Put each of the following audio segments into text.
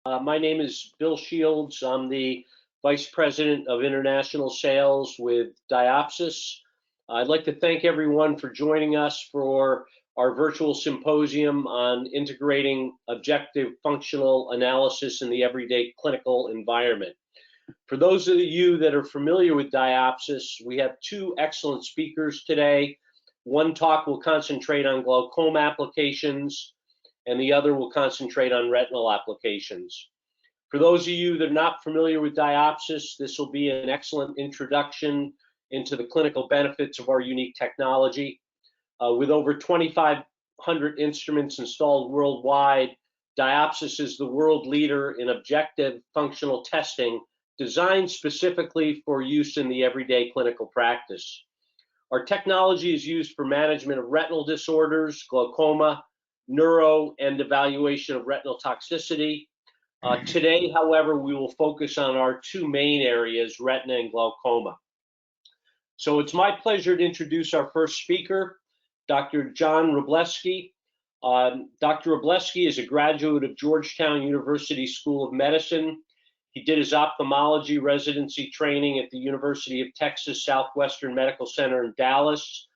My name is Bill Shields. I'm the Vice President of International Sales with Diopsys. I'd like to thank everyone for joining us for our virtual symposium on integrating objective functional analysis in the everyday clinical environment. For those of you that are familiar with Diopsys, we have two excellent speakers today. One talk will concentrate on glaucoma applications, and the other will concentrate on retinal applications. For those of you that are not familiar with Diopsys, this will be an excellent introduction into the clinical benefits of our unique technology. With over 2,500 instruments installed worldwide, Diopsys is the world leader in objective functional testing designed specifically for use in the everyday clinical practice. Our technology is used for management of retinal disorders, glaucoma, neuro, and evaluation of retinal toxicity. Today, however, we will focus on our two main areas, retina and glaucoma. So it's my pleasure to introduce our first speaker, Dr. John Wroblewski. Dr. Wroblewski is a graduate of Georgetown University School of Medicine. He did his ophthalmology residency training at the University of Texas Southwestern Medical Center in Dallas.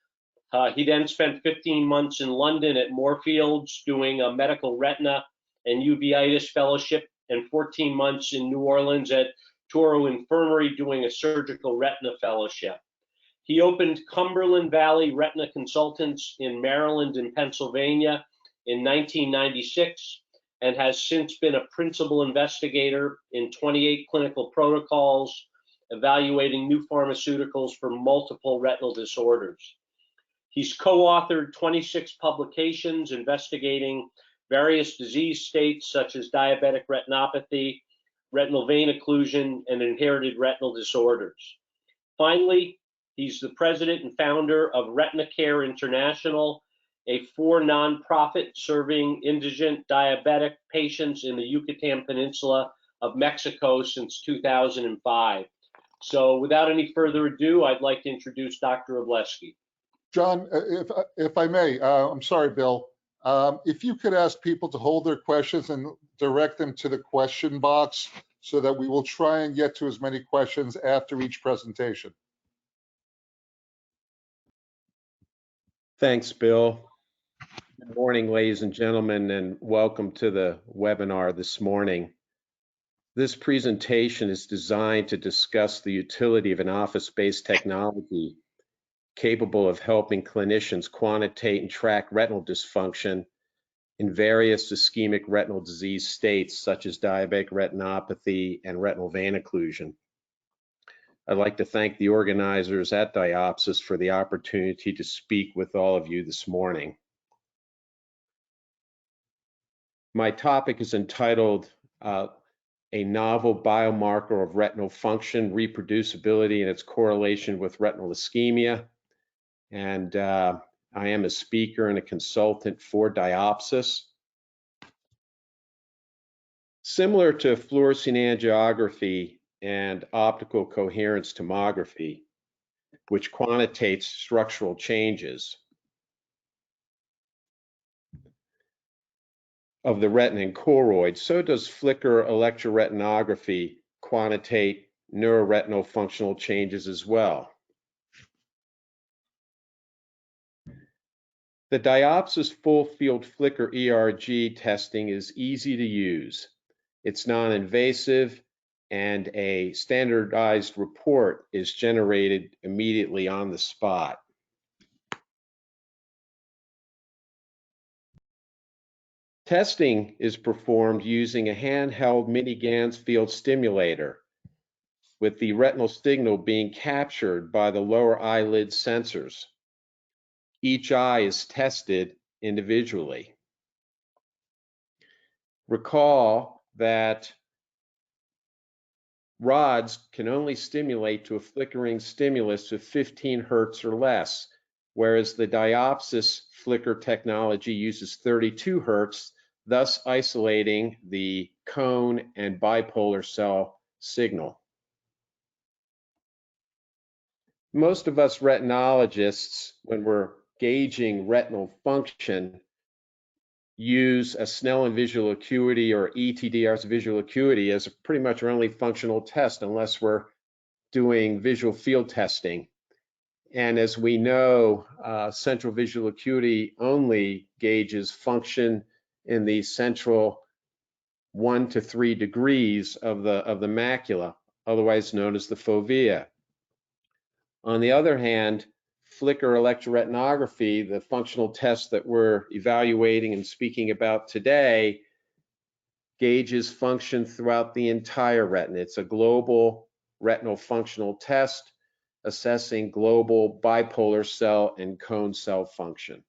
He then spent 15 months in London at Moorfields doing a medical retina and uveitis fellowship, and 14 months in New Orleans at Toro Infirmary doing a surgical retina fellowship. He opened Cumberland Valley Retina Consultants in Maryland and Pennsylvania in 1996 and has since been a principal investigator in 28 clinical protocols evaluating new pharmaceuticals for multiple retinal disorders. He's co-authored 26 publications investigating various disease states such as diabetic retinopathy, retinal vein occlusion, and inherited retinal disorders. Finally, he's the president and founder of Retina Care International, a for-nonprofit serving indigent diabetic patients in the Yucatan Peninsula of Mexico since 2005. So without any further ado, I'd like to introduce Dr. Wroblewski. John, if I may, I'm sorry, Bill. If you could ask people to hold their questions and direct them to the question box so that we will try and get to as many questions after each presentation. Thanks, Bill. Good morning, ladies and gentlemen, and welcome to the webinar this morning. This presentation is designed to discuss the utility of an office-based technology capable of helping clinicians quantitate and track retinal dysfunction in various ischemic retinal disease states such as diabetic retinopathy and retinal vein occlusion. I'd like to thank the organizers at Diopsys for the opportunity to speak with all of you this morning. My topic is entitled A Novel Biomarker of Retinal Function, Reproducibility, and its Correlation with Retinal Ischemia. And I am a speaker and a consultant for Diopsys. Similar to fluorescein angiography and optical coherence tomography, which quantitates structural changes of the retina and choroid, so does flicker electroretinography quantitate neuroretinal functional changes as well. The Diopsys full field flicker ERG testing is easy to use. It's non-invasive, and a standardized report is generated immediately on the spot. Testing is performed using a handheld mini Gans field stimulator, with the retinal signal being captured by the lower eyelid sensors. Each eye is tested individually. Recall that rods can only stimulate to a flickering stimulus of 15 Hertz or less, whereas the Diopsys flicker technology uses 32 Hertz, thus isolating the cone and bipolar cell signal. Most of us retinologists, when we're gauging retinal function, use a Snellen visual acuity or ETDRS visual acuity as pretty much our only functional test unless we're doing visual field testing. And as we know, central visual acuity only gauges function in the central 1 to 3 degrees of the macula, otherwise known as the fovea. On the other hand, flicker electroretinography, the functional test that we're evaluating and speaking about today, gauges function throughout the entire retina. It's a global retinal functional test assessing global bipolar cell and cone cell function.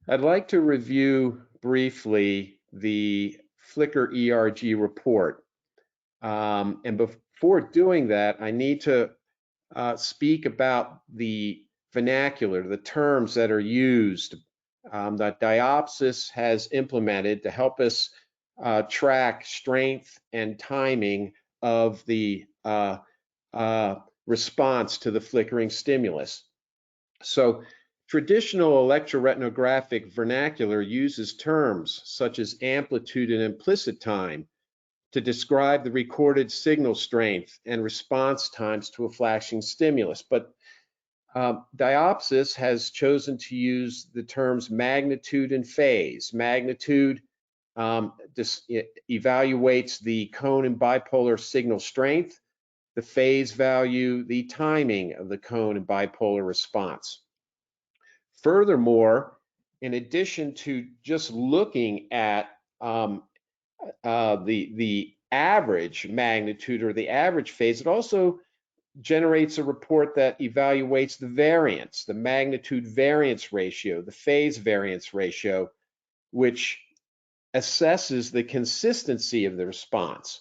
I'd like to review briefly the flicker ERG report. And before doing that, I need to speak about the vernacular, the terms that are used that Diopsys has implemented to help us track strength and timing of the response to the flickering stimulus. So traditional electroretinographic vernacular uses terms such as amplitude and implicit time to describe the recorded signal strength and response times to a flashing stimulus. But Diopsys has chosen to use the terms magnitude and phase. Magnitude evaluates the cone and bipolar signal strength, the phase value, the timing of the cone and bipolar response. Furthermore, in addition to just looking at the average magnitude or the average phase, it also generates a report that evaluates the variance, the magnitude variance ratio, the phase variance ratio, which assesses the consistency of the response.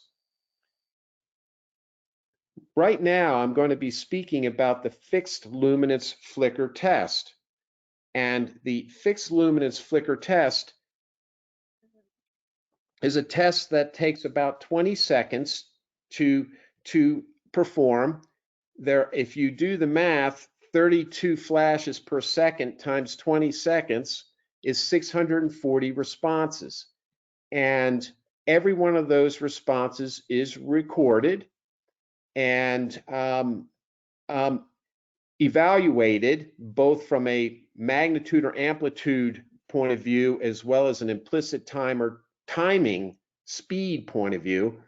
Right now, I'm going to be speaking about the fixed luminance flicker test. And the fixed luminance flicker test is a test that takes about 20 seconds to perform. If you do the math, 32 flashes per second times 20 seconds is 640 responses. And every one of those responses is recorded and evaluated both from a magnitude or amplitude point of view as well as an implicit time or timing speed point of view,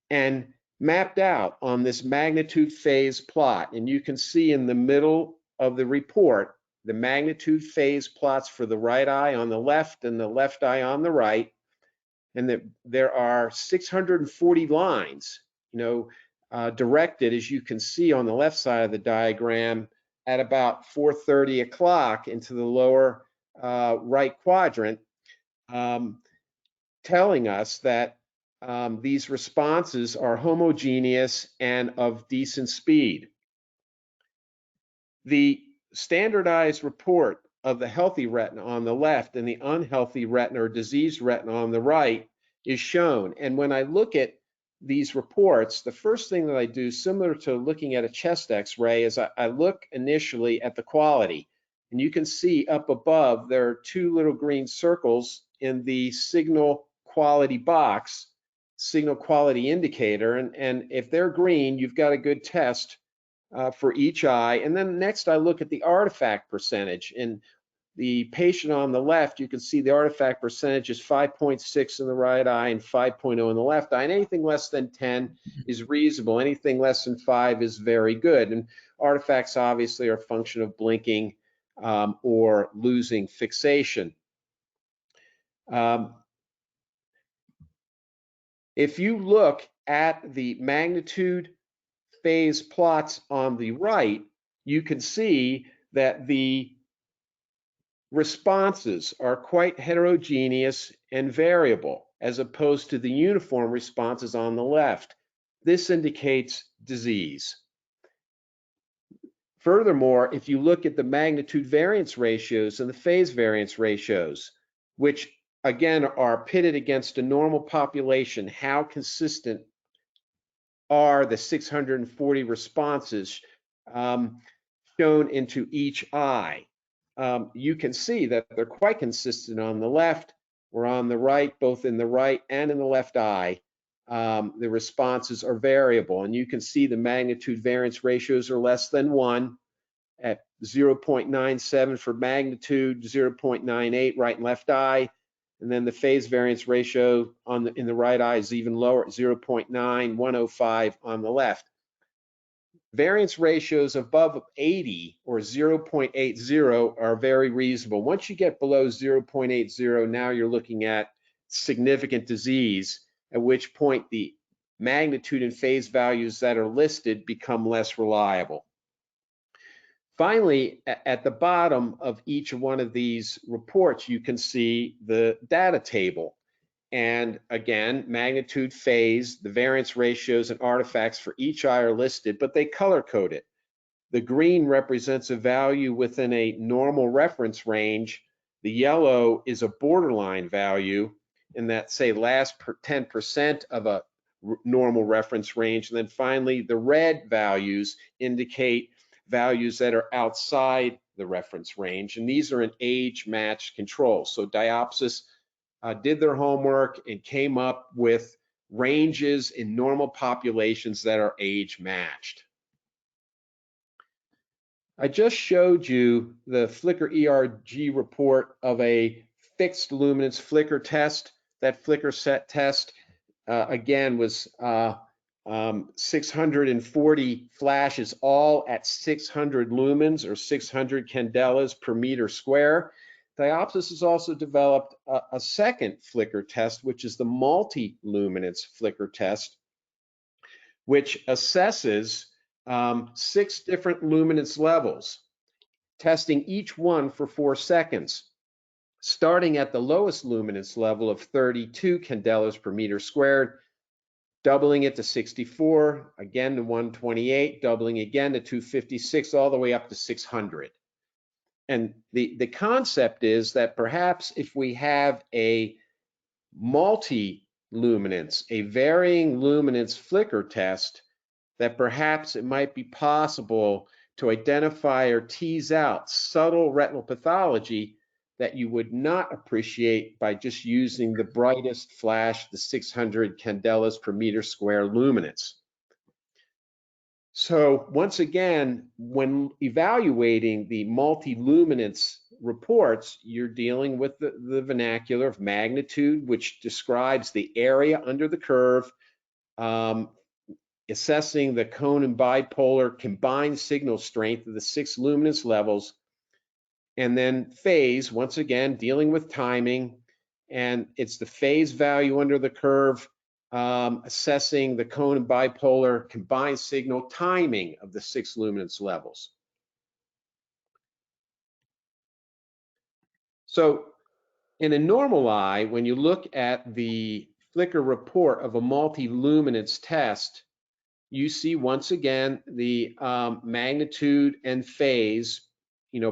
and mapped out on this magnitude phase plot. And you can see in the middle of the report the magnitude phase plots for the right eye on the left and the left eye on the right, and that there are 640 lines, directed, as you can see on the left side of the diagram, at about 4:30 o'clock into the lower right quadrant, telling us that these responses are homogeneous and of decent speed. The standardized report of the healthy retina on the left and the unhealthy retina or diseased retina on the right is shown. And when I look at these reports, the first thing that I do, similar to looking at a chest x-ray, is I look initially at the quality. And you can see up above, there are two little green circles in the signal quality box, signal quality indicator. And if they're green, you've got a good test for each eye. And then next I look at the artifact percentage. And the patient on the left, you can see the artifact percentage is 5.6 in the right eye and 5.0 in the left eye. And anything less than 10 is reasonable. Anything less than 5 is very good. And artifacts obviously are a function of blinking or losing fixation. If you look at the magnitude phase plots on the right, you can see that the responses are quite heterogeneous and variable, as opposed to the uniform responses on the left. This indicates disease. Furthermore, if you look at the magnitude variance ratios and the phase variance ratios, which again are pitted against a normal population, how consistent are the 640 responses shown into each eye? you can see that they're quite consistent on the left or on the right, both in the right and in the left eye. The responses are variable, and you can see the magnitude variance ratios are less than 1 at 0.97 for magnitude, 0.98 right and left eye, and then the phase variance ratio in the right eye is even lower at 0.9, 105 on the left. Variance ratios above 80 or 0.80 are very reasonable. Once you get below 0.80, now you're looking at significant disease, at which point the magnitude and phase values that are listed become less reliable. Finally, at the bottom of each one of these reports, you can see the data table. And again, magnitude, phase, the variance ratios and artifacts for each eye are listed, but they color code it. The green represents a value within a normal reference range. The yellow is a borderline value in that, say, last 10% of a normal reference range. And then finally, the red values indicate values that are outside the reference range. And these are an age-matched control. So Diopsys did their homework and came up with ranges in normal populations that are age matched. I just showed you the flicker ERG report of a fixed luminance flicker test. That flicker set test, again, was 640 flashes, all at 600 lumens or 600 candelas per meter square. Diopsys has also developed a second flicker test, which is the multi-luminance flicker test, which assesses 6 different luminance levels, testing each one for 4 seconds, starting at the lowest luminance level of 32 candelas per meter squared, doubling it to 64, again to 128, doubling again to 256, all the way up to 600. And the concept is that perhaps if we have a multi-luminance, a varying luminance flicker test, that perhaps it might be possible to identify or tease out subtle retinal pathology that you would not appreciate by just using the brightest flash, the 600 candelas per meter square luminance. So once again, when evaluating the multi-luminance reports, you're dealing with the vernacular of magnitude, which describes the area under the curve, assessing the cone and bipolar combined signal strength of the 6 luminance levels, and then phase, once again, dealing with timing, and it's the phase value under the curve, assessing the cone and bipolar combined signal timing of the 6 luminance levels. So in a normal eye, when you look at the flicker report of a multi-luminance test, you see once again the magnitude and phase,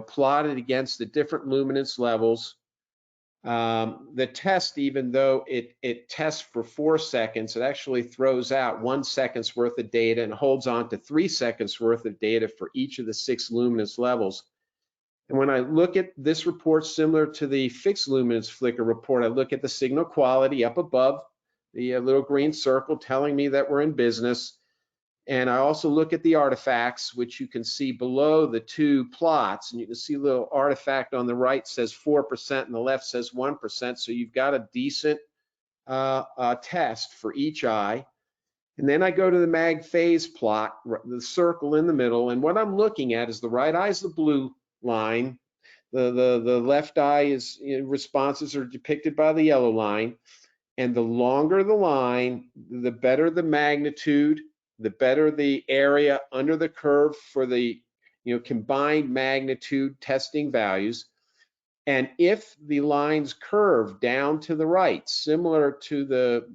plotted against the different luminance levels. The test, even though it tests for 4 seconds, it actually throws out 1 second's worth of data and holds on to 3 seconds worth of data for each of the 6 luminance levels. And when I look at this report, similar to the fixed luminance flicker report, I look at the signal quality up above, the little green circle telling me that we're in business. And I also look at the artifacts, which you can see below the 2 plots. And you can see a little artifact on the right says 4% and the left says 1%. So you've got a decent test for each eye. And then I go to the mag phase plot, the circle in the middle. And what I'm looking at is the right eye is the blue line. The left eye is, responses are depicted by the yellow line. And the longer the line, the better the magnitude, the better the area under the curve for the combined magnitude testing values. And if the lines curve down to the right, similar to the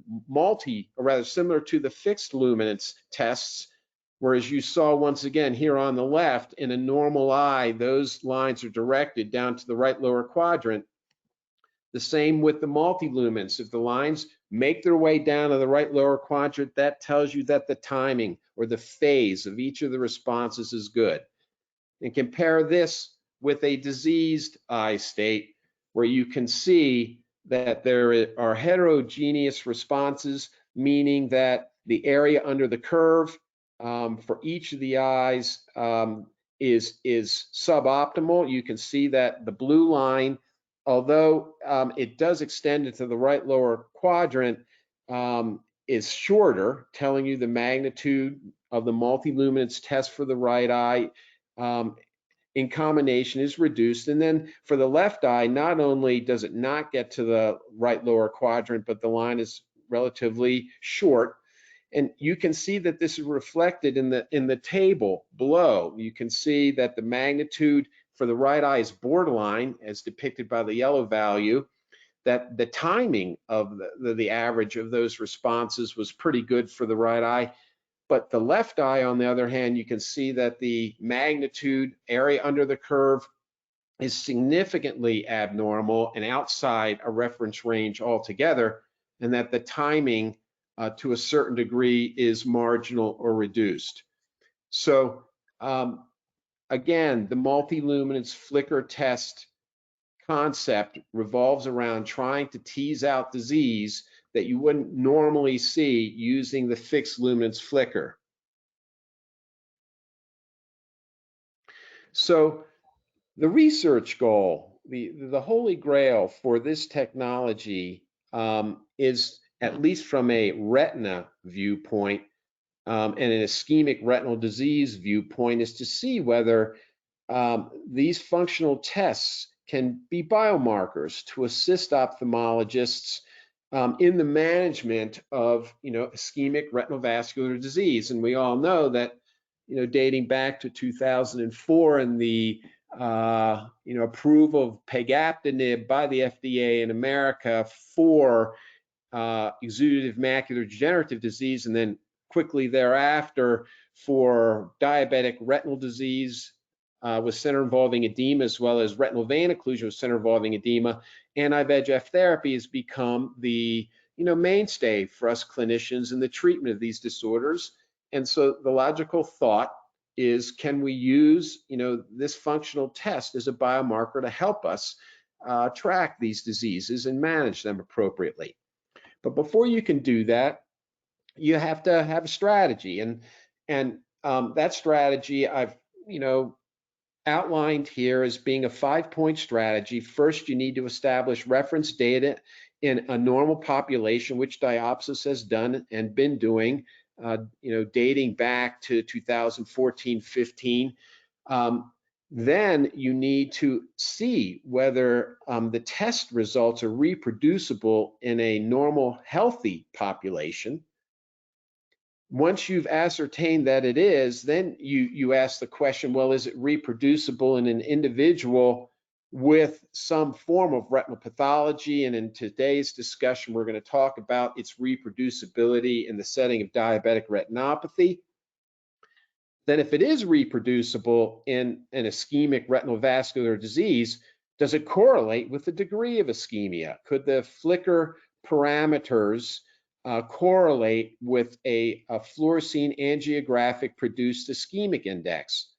similar to the fixed luminance tests, whereas you saw once again here on the left, in a normal eye, those lines are directed down to the right lower quadrant. The same with the multi-luminance. If the lines make their way down to the right lower quadrant, that tells you that the timing or the phase of each of the responses is good. And compare this with a diseased eye state, where you can see that there are heterogeneous responses, meaning that the area under the curve for each of the eyes is suboptimal. You can see that the blue line, although it does extend into the right lower quadrant, is shorter, telling you the magnitude of the multiluminance test for the right eye in combination is reduced. And then for the left eye, not only does it not get to the right lower quadrant, but the line is relatively short. And you can see that this is reflected in the table below. You can see that the magnitude for the right eye is borderline, as depicted by the yellow value, that the timing of the average of those responses was pretty good for the right eye. But the left eye, on the other hand, you can see that the magnitude area under the curve is significantly abnormal and outside a reference range altogether, and that the timing to a certain degree is marginal or reduced. So again, the multiluminance flicker test concept revolves around trying to tease out disease that you wouldn't normally see using the fixed luminance flicker. So the research goal, the holy grail for this technology is, at least from a retina viewpoint and an ischemic retinal disease viewpoint, is to see whether these functional tests can be biomarkers to assist ophthalmologists in the management of, ischemic retinal vascular disease. And we all know that, dating back to 2004 and the approval of pegaptinib by the FDA in America for exudative macular degenerative disease, and then quickly thereafter for diabetic retinal disease with center involving edema, as well as retinal vein occlusion with center involving edema, anti-VEGF therapy has become the mainstay for us clinicians in the treatment of these disorders. And so the logical thought is, can we use this functional test as a biomarker to help us track these diseases and manage them appropriately? But before you can do that, you have to have a strategy, and that strategy I've outlined here as being a 5-point strategy. First, you need to establish reference data in a normal population, which Diopsys has done and been doing, dating back to 2014-15. Then you need to see whether the test results are reproducible in a normal, healthy population. Once you've ascertained that it is, then you ask the question, well, is it reproducible in an individual with some form of retinal pathology? And in today's discussion, we're going to talk about its reproducibility in the setting of diabetic retinopathy. Then if it is reproducible in an ischemic retinal vascular disease, does it correlate with the degree of ischemia? Could the flicker parameters correlate with a fluorescein angiographic produced ischemic index?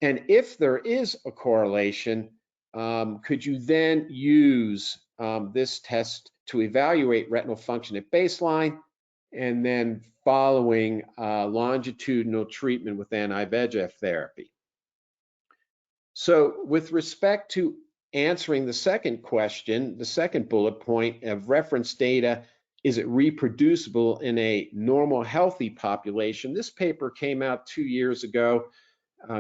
And if there is a correlation, could you then use this test to evaluate retinal function at baseline, and then following longitudinal treatment with anti-VEGF therapy? So with respect to answering the second question, the second bullet point of reference data, is it reproducible in a normal, healthy population? This paper came out 2 years ago.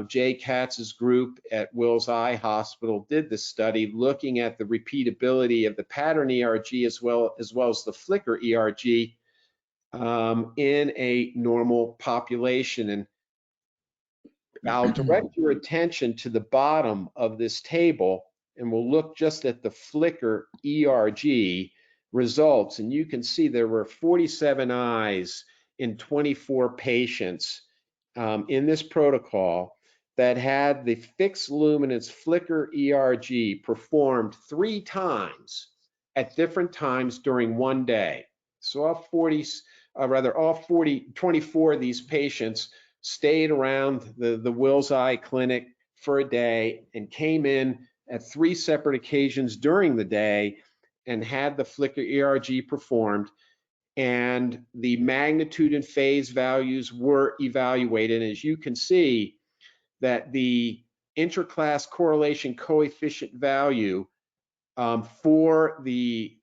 Jay Katz's group at Wills Eye Hospital did this study looking at the repeatability of the pattern ERG as well as the flicker ERG in a normal population. And I'll direct your attention to the bottom of this table, and we'll look just at the flicker ERG results. And you can see there were 47 eyes in 24 patients in this protocol that had the fixed luminance flicker ERG performed 3 times at different times during one day. So all 24 of these patients stayed around the Wills Eye Clinic for a day and came in at 3 separate occasions during the day and had the flicker ERG performed, and the magnitude and phase values were evaluated. And as you can see, that the interclass correlation coefficient value for the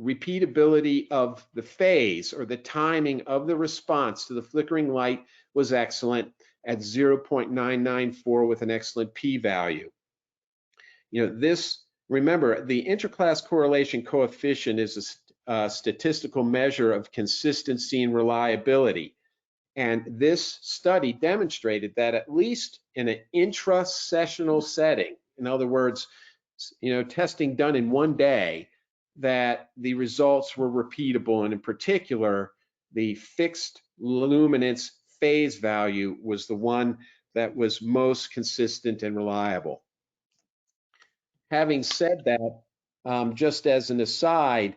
repeatability of the phase or the timing of the response to the flickering light was excellent at 0.994 with an excellent p-value. You know, this, remember, the interclass correlation coefficient is a statistical measure of consistency and reliability. And this study demonstrated that at least in an intra-sessional setting, in other words, you know, testing done in one day, that the results were repeatable, and in particular, the fixed luminance phase value was the one that was most consistent and reliable. Having said that, just as an aside,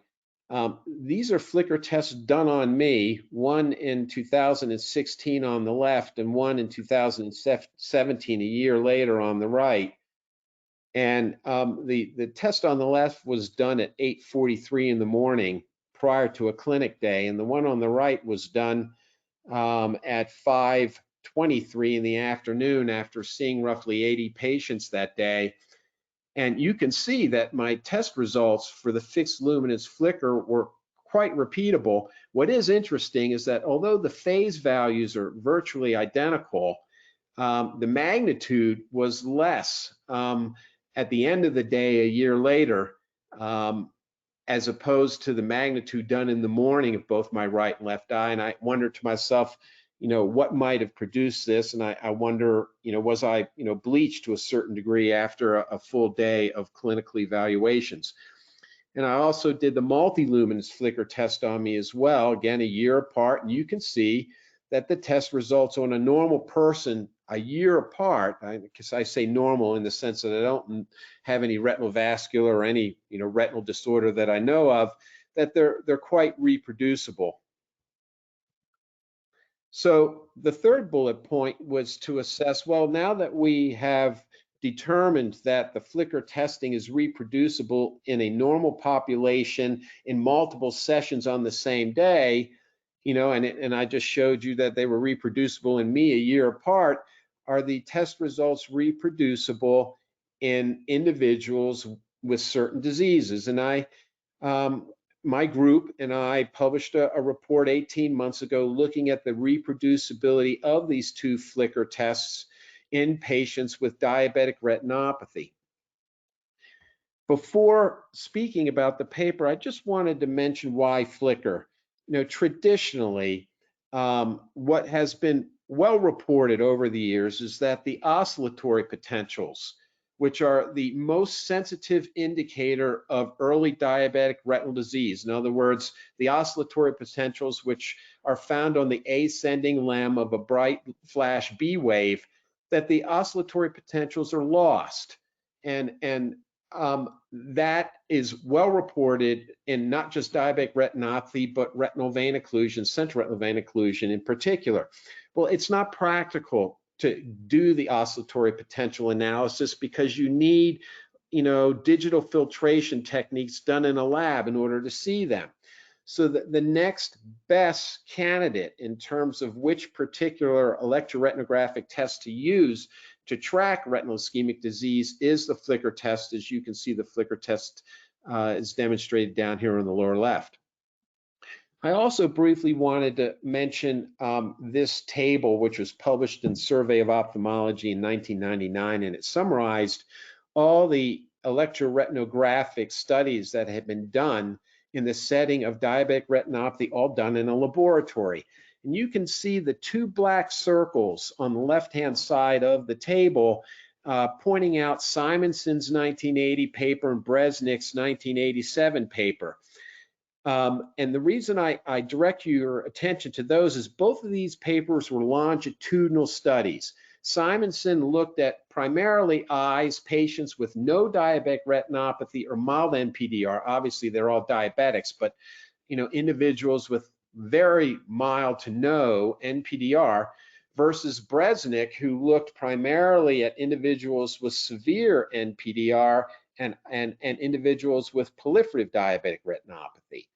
these are flicker tests done on me, one in 2016 on the left and one in 2017, a year later, on the right. And the test on the left was done at 8:43 in the morning prior to a clinic day, and the one on the right was done at 5:23 in the afternoon after seeing roughly 80 patients that day. And you can see that my test results for the fixed luminance flicker were quite repeatable. What is interesting is that although the phase values are virtually identical, the magnitude was less at the end of the day a year later, as opposed to the magnitude done in the morning of both my right and left eye. And I wondered to myself, you know, what might have produced this? And I wonder, you know, was I, you know, bleached to a certain degree after a full day of clinical evaluations? And I also did the multi-luminance flicker test on me as well, again, a year apart. And you can see that the test results on a normal person a year apart, because I say normal in the sense that I don't have any retinal vascular or any, you know, retinal disorder that I know of, that they're quite reproducible. So the third bullet point was to assess, well, now that we have determined that the flicker testing is reproducible in a normal population in multiple sessions on the same day, you know, and I just showed you that they were reproducible in me a year apart, are the test results reproducible in individuals with certain diseases? And my group and I published a report 18 months ago looking at the reproducibility of these two flicker tests in patients with diabetic retinopathy. Before speaking about the paper, I just wanted to mention why flicker. You know, traditionally, what has been well reported over the years is that the oscillatory potentials, which are the most sensitive indicator of early diabetic retinal disease. In other words, the oscillatory potentials which are found on the ascending limb of a bright flash B wave, that the oscillatory potentials are lost. And that is well reported in not just diabetic retinopathy, but retinal vein occlusion, central retinal vein occlusion in particular. Well, it's not practical to do the oscillatory potential analysis because you need, you know, digital filtration techniques done in a lab in order to see them. So the next best candidate in terms of which particular electroretinographic test to use to track retinal ischemic disease is the flicker test. As you can see, the flicker test is demonstrated down here on the lower left. I also briefly wanted to mention this table, which was published in Survey of Ophthalmology in 1999, and it summarized all the electroretinographic studies that had been done in the setting of diabetic retinopathy, all done in a laboratory. And you can see the two black circles on the left-hand side of the table pointing out Simonson's 1980 paper and Bresnik's 1987 paper. And the reason I direct your attention to those is both of these papers were longitudinal studies. Simonson looked at primarily eyes, patients with no diabetic retinopathy or mild NPDR. Obviously, they're all diabetics, but you know, individuals with very mild to no NPDR versus Bresnik, who looked primarily at individuals with severe NPDR and individuals with proliferative diabetic retinopathy.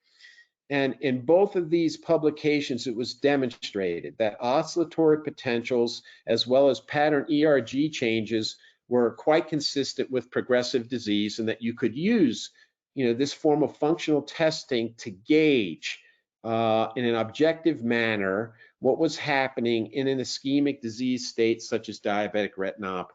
And in both of these publications, it was demonstrated that oscillatory potentials as well as pattern ERG changes were quite consistent with progressive disease, and that you could use, this form of functional testing to gauge in an objective manner what was happening in an ischemic disease state such as diabetic retinopathy.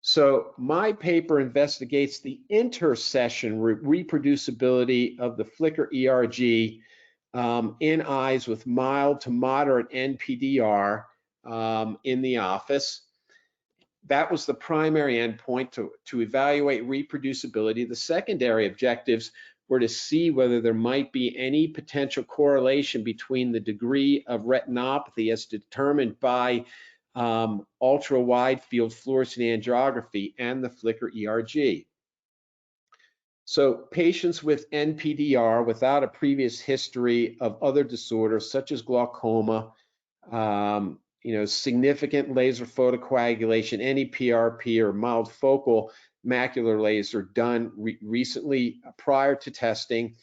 So my paper investigates the intersession reproducibility of the flicker ERG in eyes with mild to moderate NPDR in the office. That was the primary endpoint to evaluate reproducibility. The secondary objectives were to see whether there might be any potential correlation between the degree of retinopathy as determined by ultra wide field fluorescein angiography and the flicker ERG. So patients with NPDR without a previous history of other disorders such as glaucoma, significant laser photocoagulation, any PRP or mild focal macular laser done recently prior to testing,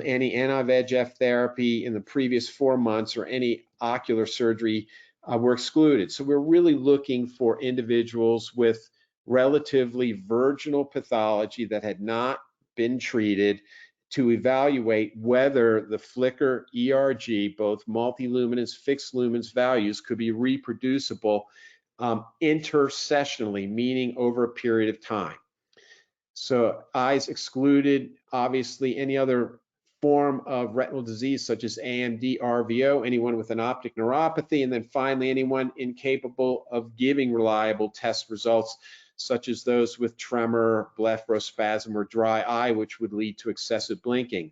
any anti-VEGF therapy in the previous 4 months, or any ocular surgery were excluded. So we're really looking for individuals with relatively virginal pathology that had not been treated to evaluate whether the flicker ERG, both multiluminance, fixed luminance values, could be reproducible intersessionally, meaning over a period of time. So eyes excluded, obviously, any other form of retinal disease such as AMD, RVO, anyone with an optic neuropathy, and then finally anyone incapable of giving reliable test results such as those with tremor, blepharospasm, or dry eye, which would lead to excessive blinking.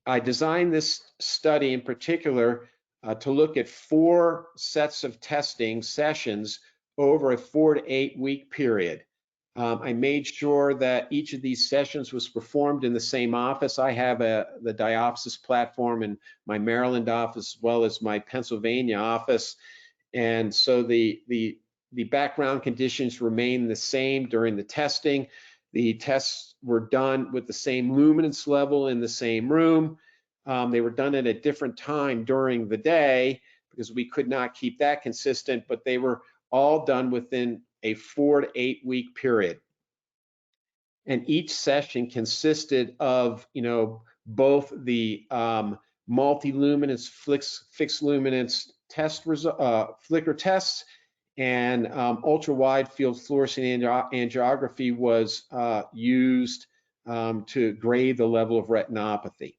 I designed this study in particular to look at 4 sets of testing sessions over a 4 to 8 week period. I made sure that each of these sessions was performed in the same office. I have the Diopsys platform in my Maryland office as well as my Pennsylvania office. And so the background conditions remain the same during the testing. The tests were done with the same luminance level in the same room. They were done at a different time during the day because we could not keep that consistent, but they were all done within a 4 to 8 week period. And each session consisted of, both the multi-luminance, fixed luminance test flicker tests, and ultra wide field fluorescein angiography was used to grade the level of retinopathy.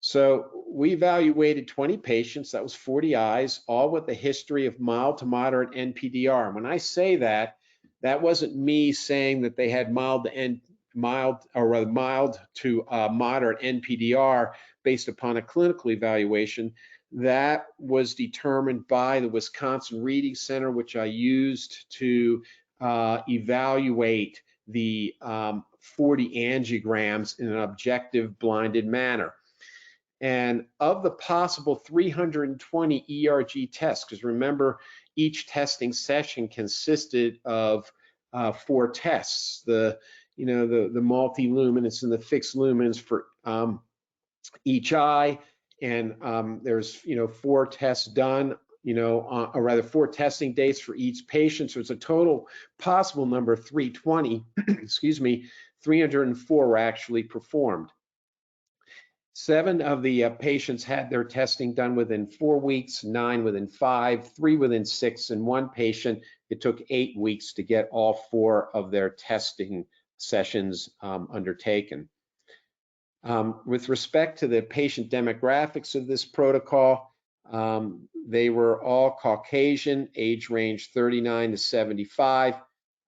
So we evaluated 20 patients, that was 40 eyes, all with a history of mild to moderate NPDR. And when I say that, that wasn't me saying that they had mild to moderate NPDR based upon a clinical evaluation. That was determined by the Wisconsin Reading Center, which I used to evaluate the 40 angiograms in an objective blinded manner. And of the possible 320 ERG tests, because remember, each testing session consisted of 4 tests, the multi-luminance and the fixed luminance for each eye, and there's 4 tests done, or rather 4 testing dates for each patient. So it's a total possible number of 320. Excuse me, 304 were actually performed. 7 of the patients had their testing done within 4 weeks, 9 within 5, 3 within 6, and 1 patient, it took 8 weeks to get all 4 of their testing sessions undertaken. With respect to the patient demographics of this protocol, they were all Caucasian, age range 39 to 75.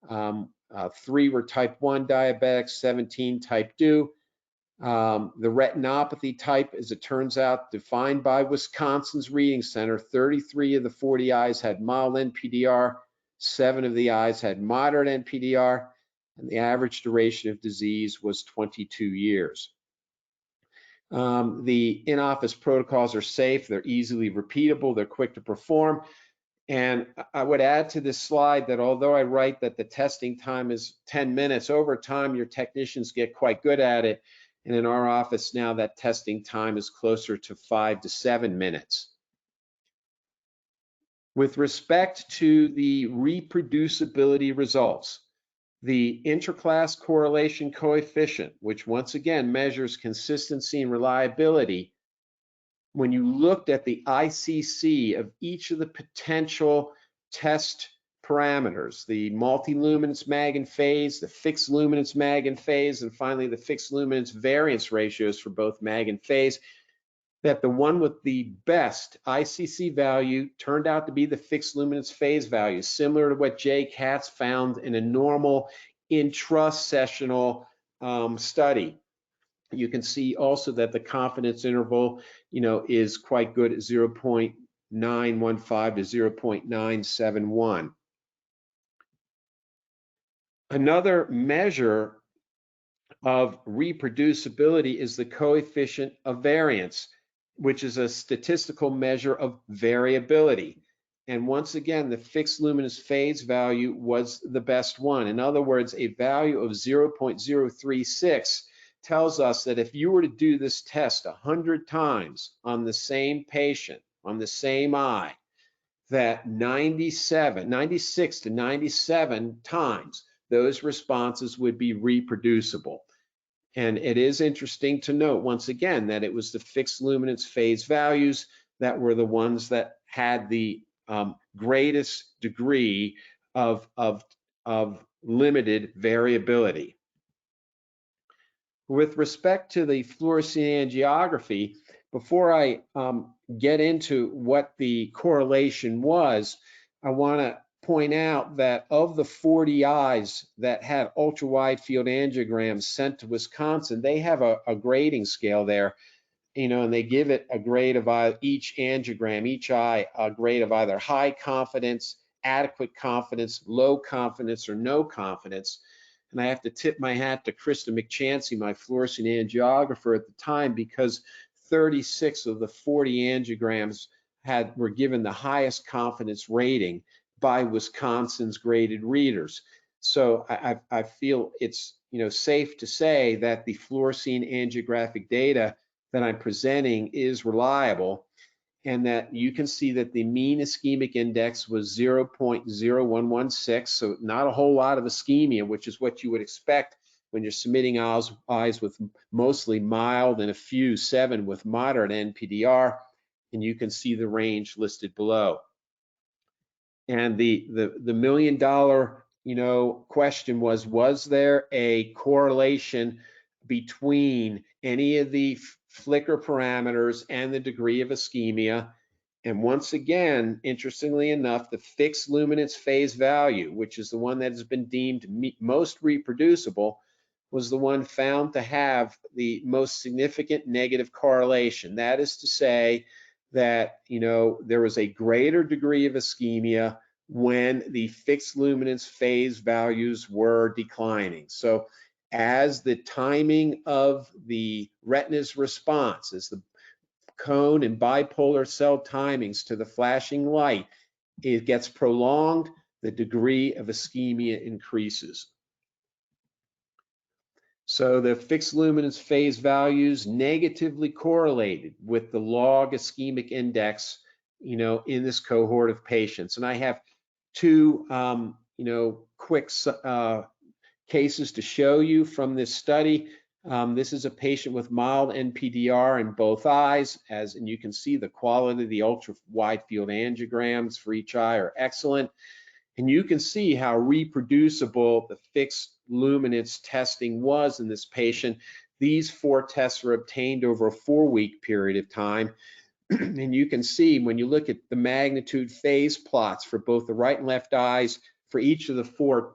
3 were type 1 diabetics, 17 type 2. The retinopathy type, as it turns out, defined by Wisconsin's Reading Center, 33 of the 40 eyes had mild NPDR, 7 of the eyes had moderate NPDR, and the average duration of disease was 22 years. The in-office protocols are safe, they're easily repeatable, they're quick to perform. And I would add to this slide that although I write that the testing time is 10 minutes, over time your technicians get quite good at it. And in our office now, that testing time is closer to 5 to 7 minutes. With respect to the reproducibility results, the interclass correlation coefficient, which once again measures consistency and reliability, when you looked at the ICC of each of the potential test parameters, the multi-luminance mag and phase, the fixed luminance mag and phase, and finally the fixed luminance variance ratios for both mag and phase, that the one with the best ICC value turned out to be the fixed luminance phase value, similar to what Jay Katz found in a normal intra-sessional study. You can see also that the confidence interval, is quite good at 0.915 to 0.971. Another measure of reproducibility is the coefficient of variance, which is a statistical measure of variability. And once again, the fixed luminance phase value was the best one. In other words, a value of 0.036 tells us that if you were to do this test 100 times on the same patient, on the same eye, that 96 to 97 times those responses would be reproducible. And it is interesting to note once again that it was the fixed luminance phase values that were the ones that had the greatest degree of limited variability. With respect to the fluorescein angiography, before I get into what the correlation was, I want to point out that of the 40 eyes that had ultra-wide field angiograms sent to Wisconsin, they have a grading scale there, and they give it a grade of each angiogram, each eye, a grade of either high confidence, adequate confidence, low confidence, or no confidence. And I have to tip my hat to Krista McChancy, my fluorescein angiographer at the time, because 36 of the 40 angiograms were given the highest confidence rating by Wisconsin's graded readers. So I feel it's safe to say that the fluorescein angiographic data that I'm presenting is reliable, and that you can see that the mean ischemic index was 0.0116, so not a whole lot of ischemia, which is what you would expect when you're submitting eyes with mostly mild and a few 7 with moderate NPDR, and you can see the range listed below. And the $1 million question was there a correlation between any of the flicker parameters and the degree of ischemia? And once again, interestingly enough, the fixed luminance phase value, which is the one that has been deemed most reproducible, was the one found to have the most significant negative correlation. That is to say that there was a greater degree of ischemia when the fixed luminance phase values were declining. So as the timing of the retina's response, as the cone and bipolar cell timings to the flashing light, it gets prolonged, the degree of ischemia increases. So the fixed luminance phase values negatively correlated with the log ischemic index, in this cohort of patients. And I have two, quick cases to show you from this study. This is a patient with mild NPDR in both eyes, and you can see the quality of the ultra wide field angiograms for each eye are excellent. And you can see how reproducible the fixed luminance testing was in this patient. These 4 tests were obtained over a 4-week period of time. And you can see when you look at the magnitude phase plots for both the right and left eyes for each of the 4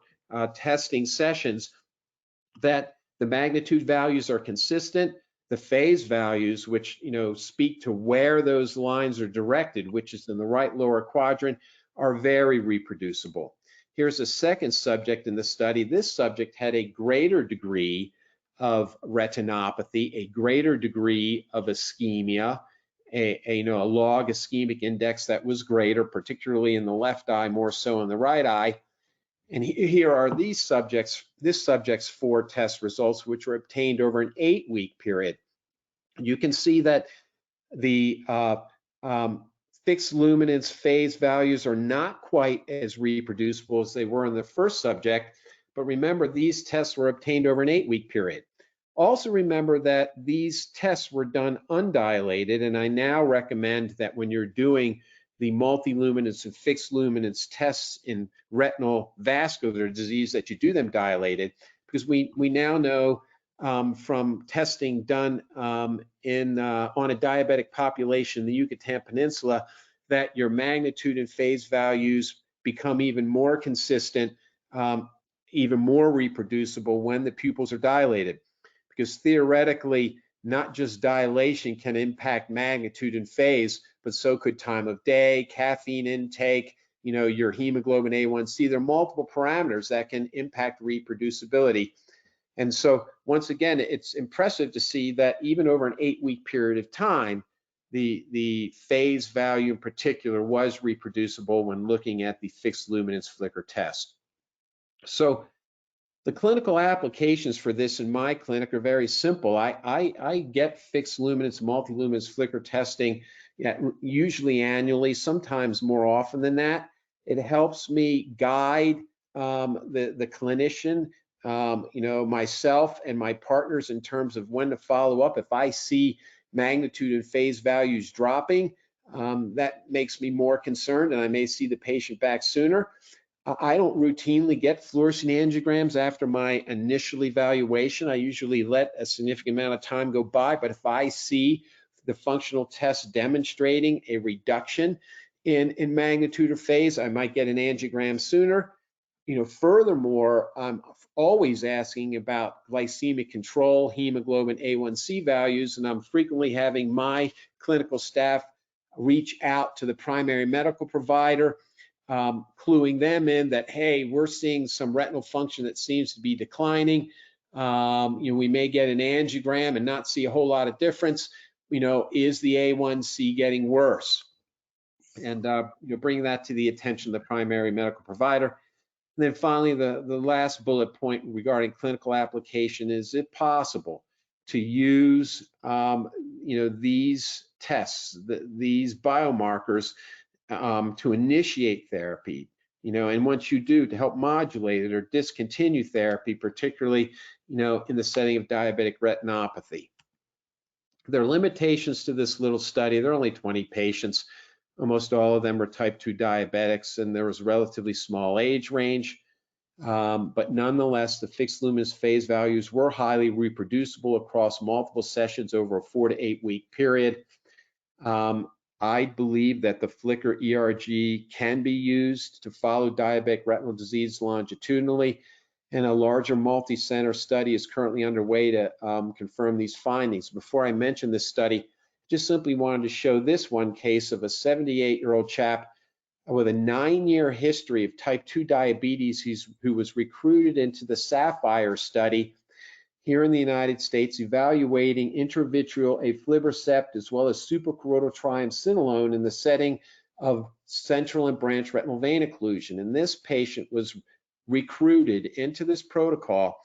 testing sessions, that the magnitude values are consistent. The phase values, which speak to where those lines are directed, which is in the right lower quadrant, are very reproducible. Here's a second subject in the study. This subject had a greater degree of retinopathy, a greater degree of ischemia, a log ischemic index that was greater, particularly in the left eye, more so in the right eye. And here are this subject's 4 test results, which were obtained over an 8-week period. You can see that the fixed luminance phase values are not quite as reproducible as they were in the first subject, but remember, these tests were obtained over an 8-week period. Also remember that these tests were done undilated, and I now recommend that when you're doing the multiluminance and fixed luminance tests in retinal vascular disease that you do them dilated, because we now know from testing done on a diabetic population in the Yucatan Peninsula that your magnitude and phase values become even more consistent, even more reproducible when the pupils are dilated. Because theoretically, not just dilation can impact magnitude and phase, but so could time of day, caffeine intake, your hemoglobin A1C. There are multiple parameters that can impact reproducibility. And so once again, it's impressive to see that even over an 8-week period of time, the phase value in particular was reproducible when looking at the fixed luminance flicker test. So the clinical applications for this in my clinic are very simple. I get fixed luminance, multiluminance flicker testing usually annually, sometimes more often than that. It helps me guide the clinician, myself and my partners in terms of when to follow up. If I see magnitude and phase values dropping, that makes me more concerned, and I may see the patient back sooner. I don't routinely get fluorescein angiograms after my initial evaluation. I usually let a significant amount of time go by, but if I see the functional test demonstrating a reduction in magnitude or phase, I might get an angiogram sooner. Furthermore, I'm always asking about glycemic control, hemoglobin A1C values, and I'm frequently having my clinical staff reach out to the primary medical provider, cluing them in that, hey, we're seeing some retinal function that seems to be declining. We may get an angiogram and not see a whole lot of difference. Is the A1C getting worse? And bring that to the attention of the primary medical provider. And then finally, the last bullet point regarding clinical application is it possible to use these tests, these biomarkers to initiate therapy, and once you do, to help modulate it or discontinue therapy, particularly, in the setting of diabetic retinopathy. There are limitations to this little study. There are only 20 patients. Almost all of them were type 2 diabetics, and there was a relatively small age range. But nonetheless, the fixed luminance phase values were highly reproducible across multiple sessions over a 4 to 8 week period. I believe that the flicker ERG can be used to follow diabetic retinal disease longitudinally, and a larger multi-center study is currently underway to confirm these findings. Before I mention this study, just simply wanted to show this one case of a 78-year-old chap with a 9-year history of type 2 diabetes who was recruited into the Sapphire study here in the United States, evaluating intravitreal aflibercept as well as suprachoroidal triamcinolone in the setting of central and branch retinal vein occlusion. And this patient was recruited into this protocol,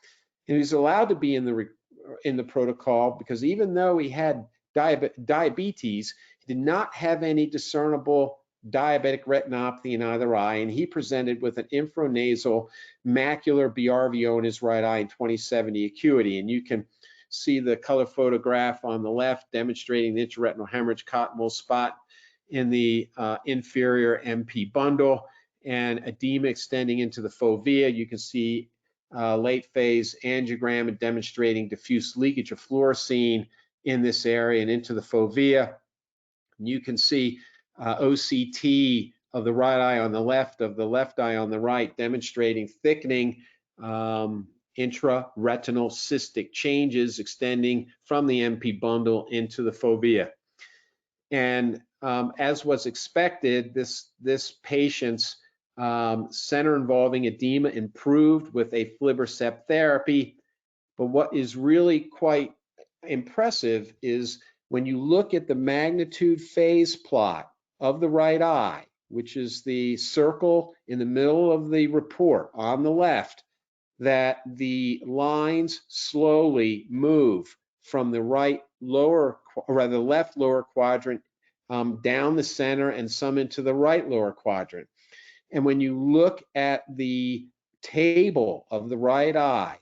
and he was allowed to be in the protocol because even though he had diabetes, he did not have any discernible diabetic retinopathy in either eye, and he presented with an infranasal macular BRVO in his right eye in 20/70 acuity. And you can see the color photograph on the left demonstrating the intraretinal hemorrhage cotton wool spot in the inferior MP bundle and edema extending into the fovea. You can see late phase angiogram and demonstrating diffuse leakage of fluorescein in this area and into the fovea. And you can see OCT of the right eye on the left, of the left eye on the right, demonstrating thickening intraretinal cystic changes extending from the MP bundle into the fovea. And as was expected, this patient's center involving edema improved with aflibercept therapy, But what is really quite impressive is when you look at the magnitude phase plot of the right eye, which is the circle in the middle of the report on the left, that the lines slowly move from the right lower, or rather left lower quadrant down the center and some into the right lower quadrant. And when you look at the table of the right eye,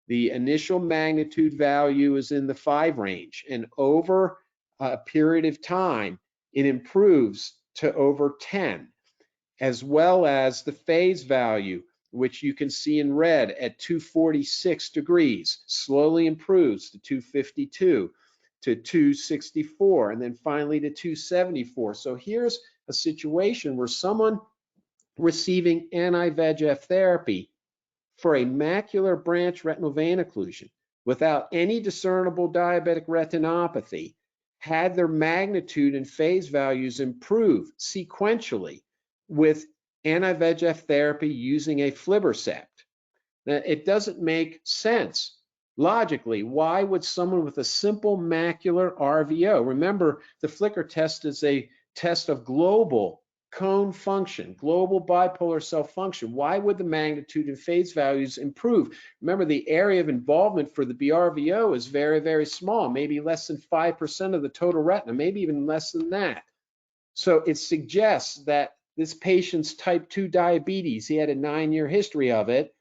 the initial magnitude value is in the 5 range, and over a period of time, it improves to over 10, as well as the phase value, which you can see in red at 246 degrees, slowly improves to 252, to 264, and then finally to 274. So here's a situation where someone receiving anti-VEGF therapy for a macular branch retinal vein occlusion without any discernible diabetic retinopathy had their magnitude and phase values improve sequentially with anti-VEGF therapy using aflibercept. Now, it doesn't make sense logically. Why would someone with a simple macular RVO, remember the flicker test is a test of global cone function, global bipolar cell function. Why would the magnitude and phase values improve? Remember, the area of involvement for the BRVO is very, very small, maybe less than 5% of the total retina, maybe even less than that. So it suggests that this patient's type 2 diabetes, he had a 9-year history of it,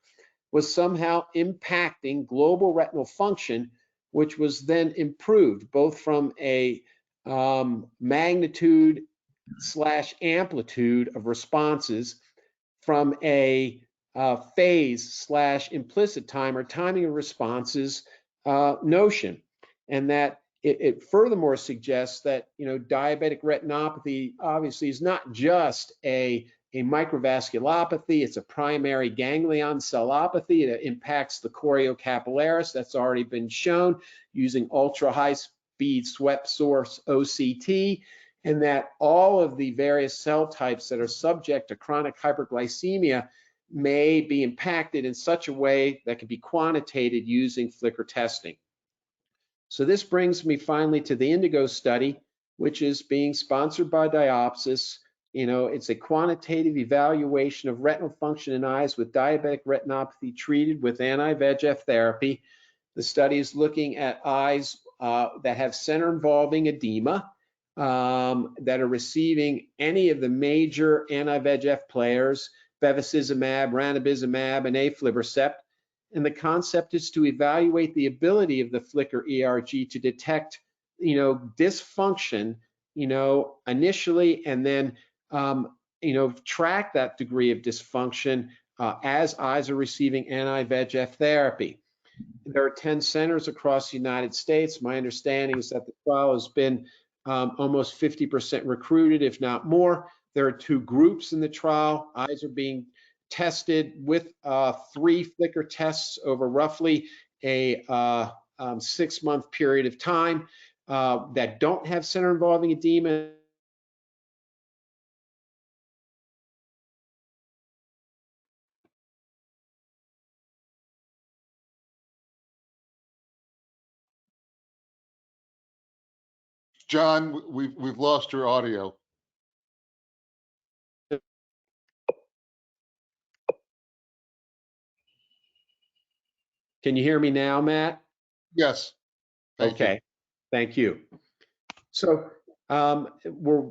was somehow impacting global retinal function, which was then improved both from a magnitude / amplitude of responses, from a phase / implicit time or timing of responses notion, and that it furthermore suggests that diabetic retinopathy obviously is not just a microvasculopathy, it's a primary ganglion cellopathy. It impacts the choriocapillaris. That's already been shown using ultra high speed swept source OCT, and that all of the various cell types that are subject to chronic hyperglycemia may be impacted in such a way that can be quantitated using flicker testing. So this brings me finally to the Indigo study, which is being sponsored by Diopsys. It's a quantitative evaluation of retinal function in eyes with diabetic retinopathy treated with anti-VEGF therapy. The study is looking at eyes that have center-involving edema, that are receiving any of the major anti-VEGF players, bevacizumab, ranibizumab, and aflibercept. And the concept is to evaluate the ability of the flicker ERG to detect, dysfunction, initially, and then, track that degree of dysfunction as eyes are receiving anti-VEGF therapy. There are 10 centers across the United States. My understanding is that the trial has been almost 50% recruited, if not more. There are 2 groups in the trial. Eyes are being tested with 3 flicker tests over roughly a 6-month period of time that don't have center involving edema. John, we've lost your audio. Can you hear me now, Matt? Yes. Okay, thank you. So we're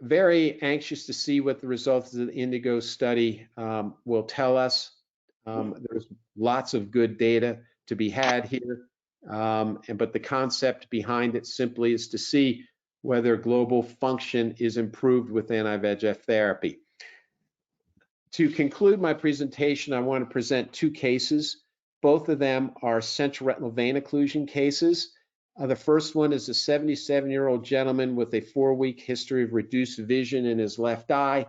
very anxious to see what the results of the Indigo study will tell us. There's lots of good data to be had here, but the concept behind it simply is to see whether global function is improved with anti-VEGF therapy. To conclude my presentation, I want to present 2 cases. Both of them are central retinal vein occlusion cases. The first one is a 77-year-old gentleman with a 4-week history of reduced vision in his left eye.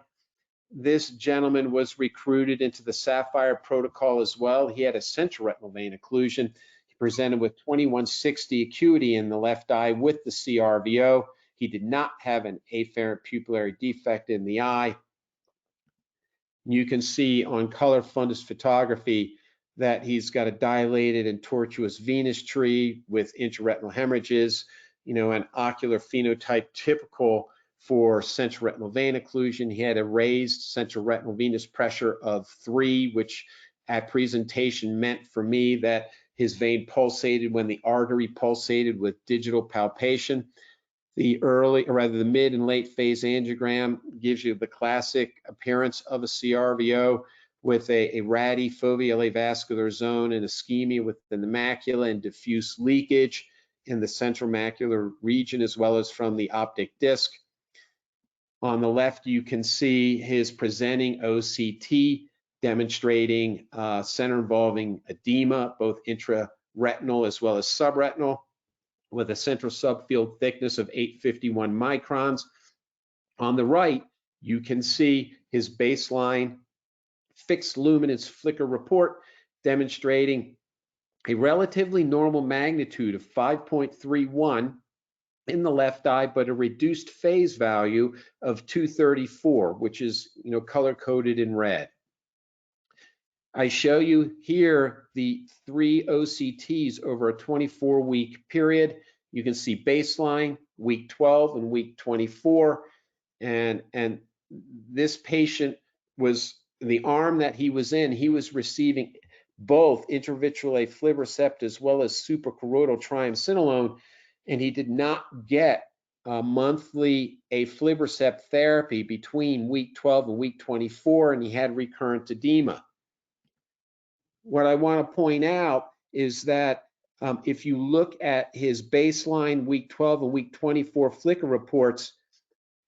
This gentleman was recruited into the Sapphire protocol as well. He had a central retinal vein occlusion. He presented with 2160 acuity in the left eye with the CRVO. He did not have an afferent pupillary defect in the eye. You can see on color fundus photography that he's got a dilated and tortuous venous tree with intraretinal hemorrhages, an ocular phenotype typical for central retinal vein occlusion. He had a raised central retinal venous pressure of 3, which at presentation meant for me that his vein pulsated when the artery pulsated with digital palpation. The mid and late phase angiogram gives you the classic appearance of a CRVO with a ratty foveal avascular zone and ischemia within the macula and diffuse leakage in the central macular region, as well as from the optic disc. On the left, you can see his presenting OCT demonstrating center involving edema, both intraretinal as well as subretinal, with a central subfield thickness of 851 microns. On the right, you can see his baseline fixed luminance flicker report demonstrating a relatively normal magnitude of 5.31 in the left eye, but a reduced phase value of 234, which is color-coded in red. I show you here the 3 OCTs over a 24-week period. You can see baseline, week 12 and week 24. And this patient was, the arm that he was in, he was receiving both intravitreal aflibercept as well as suprachoroidal triamcinolone, and he did not get monthly aflibercept therapy between week 12 and week 24, and he had recurrent edema. What I want to point out is that if you look at his baseline week 12 and week 24 flicker reports,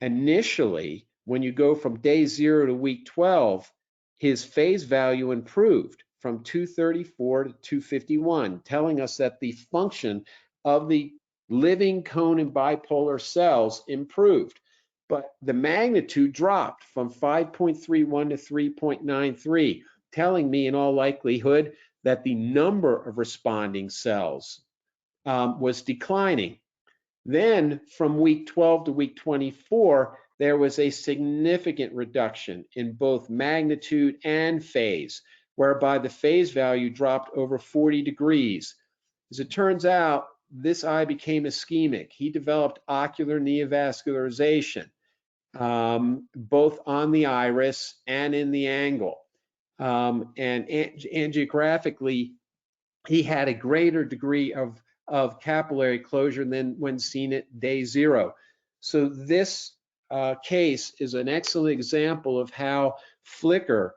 initially, when you go from day 0 to week 12, his phase value improved from 234 to 251, telling us that the function of the living cone and bipolar cells improved. But the magnitude dropped from 5.31 to 3.93, telling me in all likelihood that the number of responding cells was declining. Then from week 12 to week 24, there was a significant reduction in both magnitude and phase, whereby the phase value dropped over 40 degrees. As it turns out, this eye became ischemic. He developed ocular neovascularization, both on the iris and in the angle. And angiographically, he had a greater degree of capillary closure than when seen at day 0. So this case is an excellent example of how flicker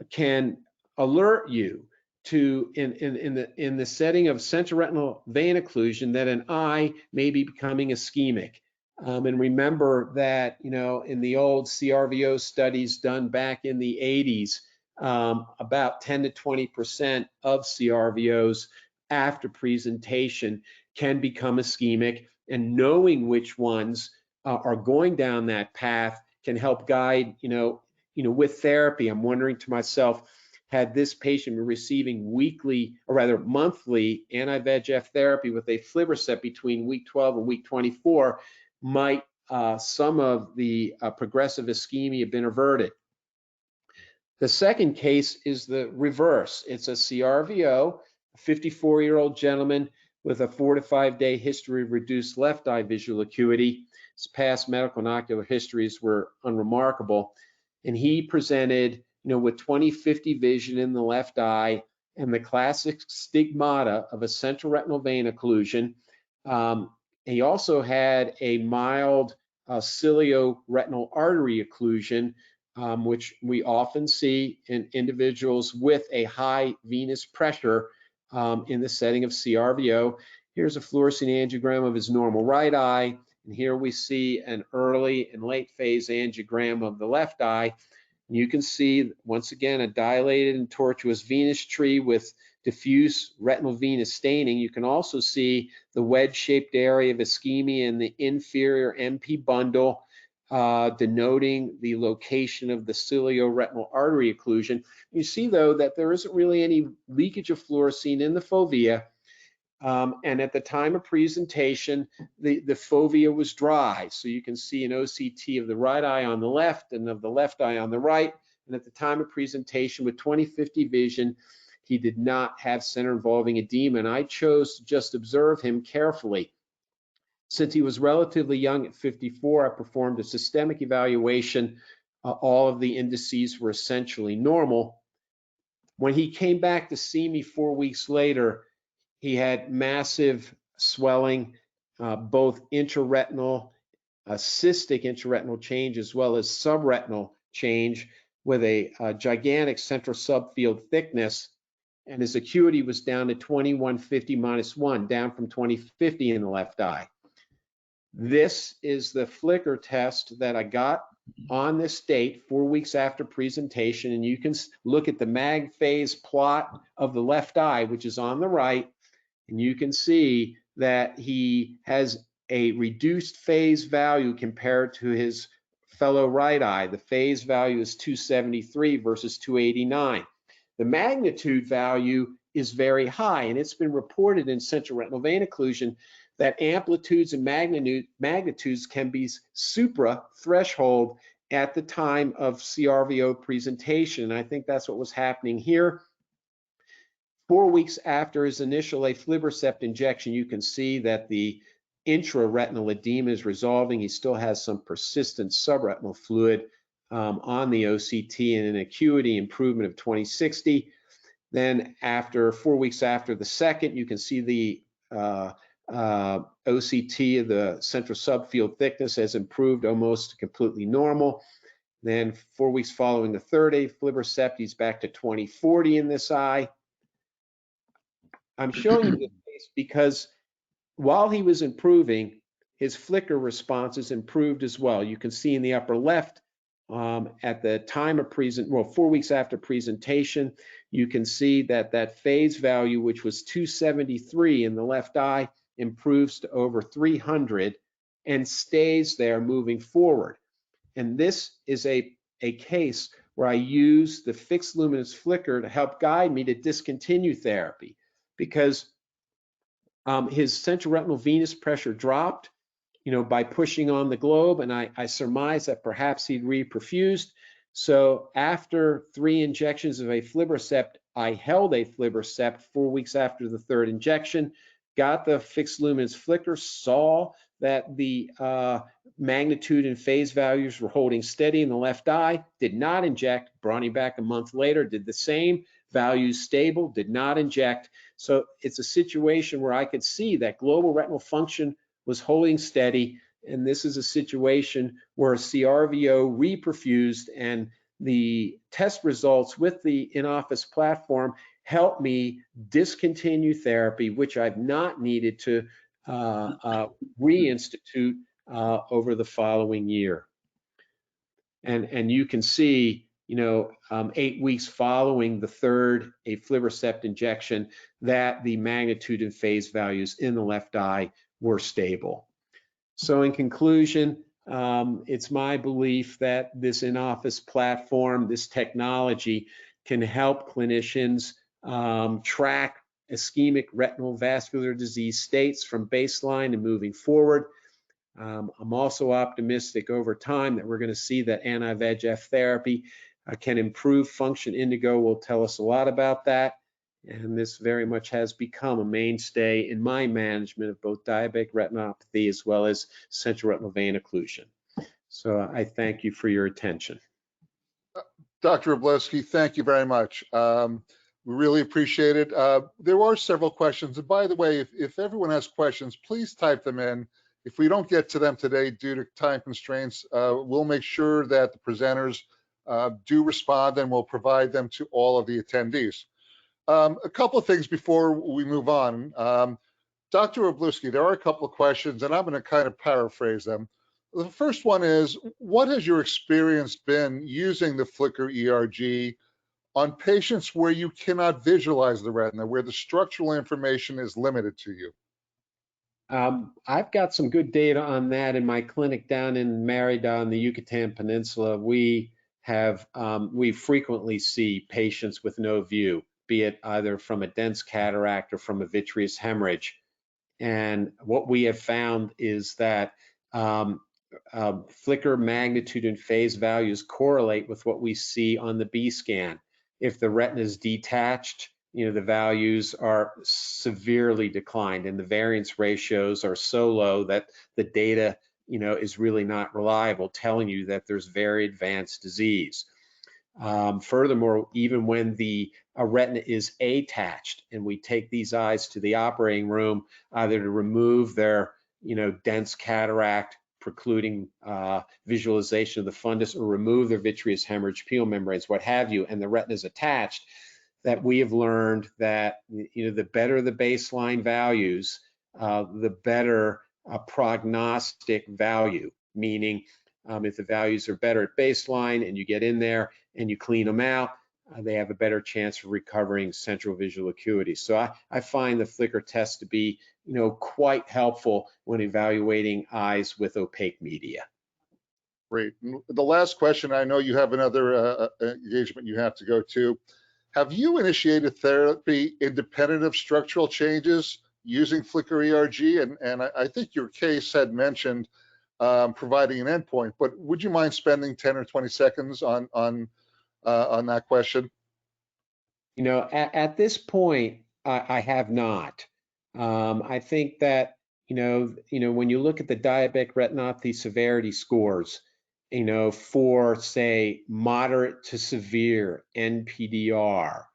can alert you to, in the setting of central retinal vein occlusion, that an eye may be becoming ischemic. And remember that, in the old CRVO studies done back in the 80s, about 10 to 20% of CRVOs after presentation can become ischemic, and knowing which ones are going down that path can help guide, with therapy. I'm wondering to myself, had this patient been receiving weekly, or rather monthly, anti-VEGF therapy with aflibercept between week 12 and week 24, might some of the progressive ischemia have been averted? The second case is the reverse. It's a CRVO, a 54-year-old gentleman with a 4 to 5 day history of reduced left eye visual acuity. His past medical and ocular histories were unremarkable, and he presented, with 20/50 vision in the left eye and the classic stigmata of a central retinal vein occlusion. He also had a mild cilio-retinal artery occlusion, which we often see in individuals with a high venous pressure in the setting of CRVO. Here's a fluorescein angiogram of his normal right eye, and here we see an early and late phase angiogram of the left eye. And you can see, once again, a dilated and tortuous venous tree with diffuse retinal venous staining. You can also see the wedge-shaped area of ischemia in the inferior MP bundle, denoting the location of the cilio-retinal artery occlusion. You see, though, that there isn't really any leakage of fluorescein in the fovea, and at the time of presentation, the fovea was dry. So you can see an OCT of the right eye on the left and of the left eye on the right, and at the time of presentation with 20/50 vision, he did not have center involving edema, and I chose to just observe him carefully. Since he was relatively young at 54, I performed a systemic evaluation. All of the indices were essentially normal. When he came back to see me 4 weeks later, he had massive swelling, both intraretinal, cystic intraretinal change, as well as subretinal change, with a gigantic central subfield thickness, and his acuity was down to 2150-1, down from 2050 in the left eye. This is the flicker test that I got on this date, 4 weeks after presentation, and you can look at the mag phase plot of the left eye, which is on the right, and you can see that he has a reduced phase value compared to his fellow right eye. The phase value is 273 versus 289. The magnitude value is very high, and it's been reported in central retinal vein occlusion that amplitudes and magnitudes can be supra threshold at the time of CRVO presentation. And I think that's what was happening here. 4 weeks after his initial aflibercept injection, you can see that the intraretinal edema is resolving. He still has some persistent subretinal fluid on the OCT and an acuity improvement of 20/60. Then after 4 weeks after the second, you can see the OCT of the central subfield thickness has improved almost completely normal. Then 4 weeks following the third aflibercept, he's back to 20/40 in this eye. I'm showing you this case because while he was improving, his flicker responses improved as well. You can see in the upper left, at the time of 4 weeks after presentation, you can see that that phase value, which was 273 in the left eye, improves to over 300 and stays there moving forward. And this is a case where I use the fixed luminance flicker to help guide me to discontinue therapy, because his central retinal venous pressure dropped, by pushing on the globe, and I surmised that perhaps he'd reperfused. So after 3 injections of aflibercept, I held aflibercept 4 weeks after the third injection, got the fixed luminance flicker, saw that the magnitude and phase values were holding steady in the left eye, did not inject, brought him back a month later, did the same, values stable, did not inject. So it's a situation where I could see that global retinal function was holding steady, and this is a situation where CRVO reperfused, and the test results with the in-office platform helped me discontinue therapy, which I've not needed to reinstitute over the following year. And you can see, 8 weeks following the third aflibercept injection, that the magnitude and phase values in the left eye were stable. So in conclusion, it's my belief that this in-office platform, this technology, can help clinicians track ischemic retinal vascular disease states from baseline and moving forward. I'm also optimistic over time that we're going to see that anti-VEGF therapy can improve function. Indigo will tell us a lot about that. And this very much has become a mainstay in my management of both diabetic retinopathy as well as central retinal vein occlusion. So I thank you for your attention. Dr. Wroblewski, thank you very much. We really appreciate it. There are several questions. And by the way, if everyone has questions, please type them in. If we don't get to them today due to time constraints, we'll make sure that the presenters do respond, and we'll provide them to all of the attendees. A couple of things before we move on. Dr. Wroblewski, there are a couple of questions, and I'm going to kind of paraphrase them. The first one is, what has your experience been using the flicker ERG on patients where you cannot visualize the retina, where the structural information is limited to you? I've got some good data on that in my clinic down in Mérida on the Yucatan Peninsula. We frequently see patients with no view, be it either from a dense cataract or from a vitreous hemorrhage. And what we have found is that flicker magnitude and phase values correlate with what we see on the B scan. If the retina is detached, the values are severely declined, and the variance ratios are so low that the data, is really not reliable, telling you that there's very advanced disease. Furthermore, even when the retina is attached and we take these eyes to the operating room, either to remove their, dense cataract precluding visualization of the fundus, or remove their vitreous hemorrhage pupil membranes, what have you, and the retina is attached, that we have learned that, the better the baseline values, the better prognostic value, meaning if the values are better at baseline and you get in there and you clean them out, they have a better chance of recovering central visual acuity. So I find the flicker test to be, quite helpful when evaluating eyes with opaque media. Great. The last question, I know you have another engagement you have to go to. Have you initiated therapy independent of structural changes using flicker ERG? And I think your case had mentioned providing an endpoint, but would you mind spending 10 or 20 seconds on that question? At this point, I have not. I think that, when you look at the diabetic retinopathy severity scores, for say moderate to severe NPDR,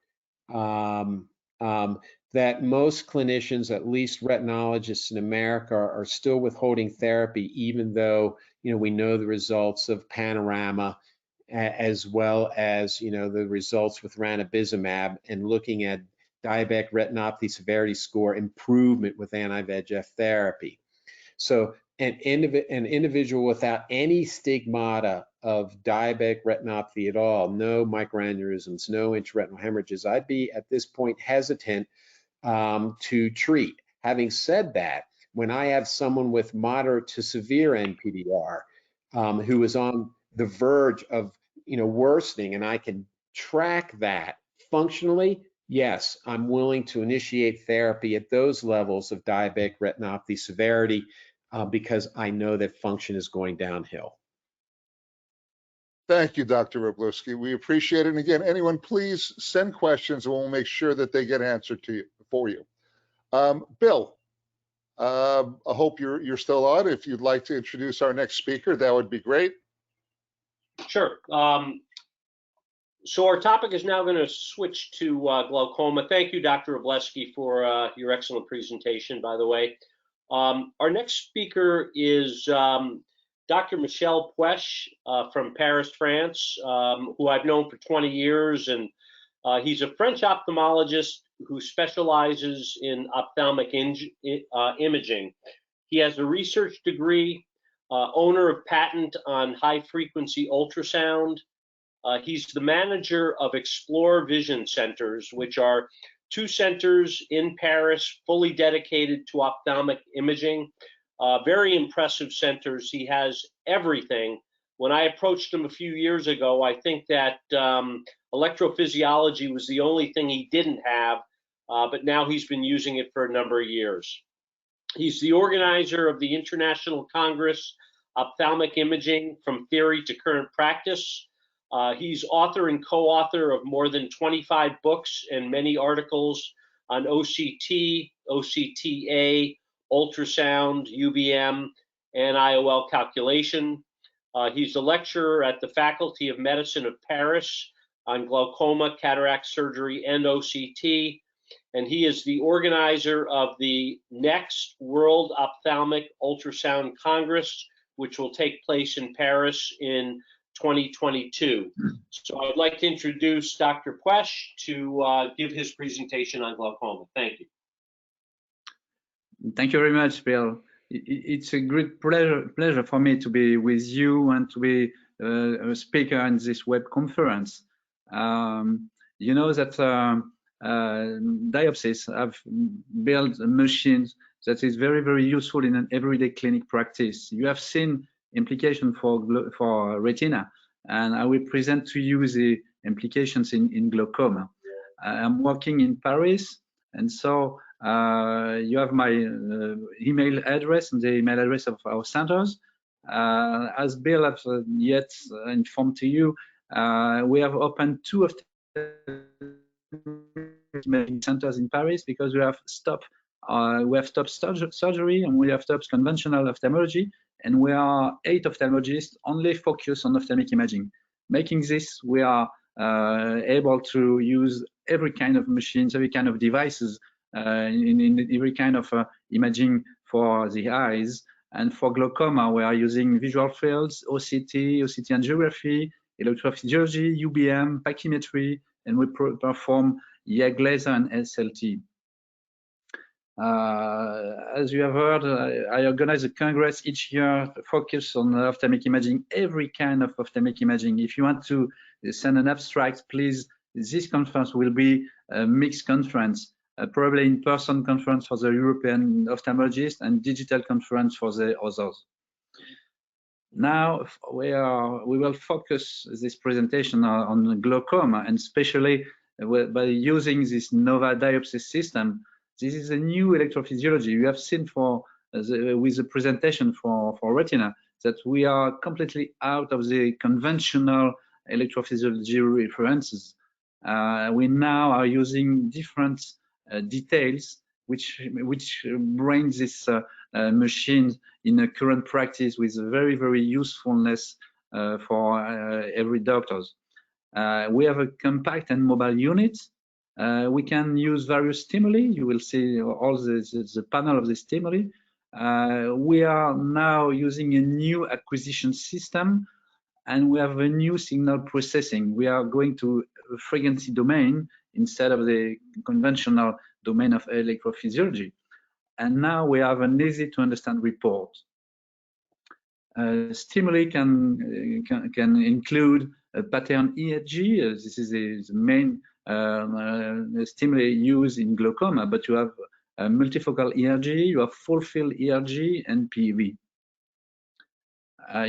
that most clinicians, at least retinologists in America, are still withholding therapy, even though, we know the results of Panorama, as well as, the results with ranibizumab, and looking at diabetic retinopathy severity score improvement with anti-VEGF therapy. So an individual without any stigmata of diabetic retinopathy at all, no microaneurysms, no intraretinal hemorrhages, I'd be at this point hesitant to treat. Having said that, when I have someone with moderate to severe NPDR who is on the verge of worsening, and I can track that functionally, yes, I'm willing to initiate therapy at those levels of diabetic retinopathy severity because I know that function is going downhill. Thank you, Dr. Wroblewski. We appreciate it. And again, anyone, please send questions and we'll make sure that they get answered for you. Bill, I hope you're still on. If you'd like to introduce our next speaker, that would be great. Sure. So our topic is now going to switch to glaucoma. Thank you, Dr. Wroblewski, for your excellent presentation, by the way. Our next speaker is Dr. Michel Puech from Paris, France, who I've known for 20 years, and he's a French ophthalmologist who specializes in ophthalmic imaging. He has a research degree, owner of patent on high-frequency ultrasound. He's the manager of Explore Vision Centers, which are 2 centers in Paris fully dedicated to ophthalmic imaging. Very impressive centers. He has everything. When I approached him a few years ago, I think that electrophysiology was the only thing he didn't have, but now he's been using it for a number of years. He's the organizer of the International Congress Ophthalmic Imaging from Theory to Current Practice. He's author and co-author of more than 25 books and many articles on OCT, OCTA, ultrasound, UVM, and IOL calculation. He's a lecturer at the Faculty of Medicine of Paris on glaucoma, cataract surgery, and OCT. And he is the organizer of the next World Ophthalmic Ultrasound Congress, which will take place in Paris in 2022. So I'd like to introduce Dr. Puech to give his presentation on glaucoma. Thank you. Thank you very much, Bill. It's a great pleasure for me to be with you and to be a speaker in this web conference. You know that Diopsys have built machines that is very, very useful in an everyday clinic practice. You have seen implication for Retina, and I will present to you the implications in glaucoma. I'm working in Paris, and so you have my email address and the email address of our centers. As Bill has yet informed to you, we have opened 2 ophthalmic imaging centers in Paris because we have stopped surgery and we have stopped conventional ophthalmology, and we are 8 ophthalmologists only focused on ophthalmic imaging. Making this, we are able to use every kind of machines, every kind of devices, in every kind of imaging for the eyes. And for glaucoma, we are using visual fields, OCT angiography, electrophysiology, UBM, pachymetry, and we perform ERG laser and SLT. As you have heard, I organize a congress each year focused on ophthalmic imaging, every kind of ophthalmic imaging. If you want to send an abstract, please, this conference will be a mixed conference, probably in-person conference for the European ophthalmologists and digital conference for the others. Now we will focus this presentation on glaucoma, and especially by using this Nova Diopsys system. This is a new electrophysiology. You have seen with the presentation for Retina that we are completely out of the conventional electrophysiology references. We now are using different details which bring this machine in a current practice with very, very usefulness for every doctors. We have a compact and mobile unit. We can use various stimuli. You will see all the panel of the stimuli. We are now using a new acquisition system, and we have a new signal processing. We are going to a frequency domain instead of the conventional domain of electrophysiology. And now we have an easy to understand report. Stimuli can include a pattern ERG. This is the main stimuli used in glaucoma, but you have multifocal ERG, you have full field ERG, and PV.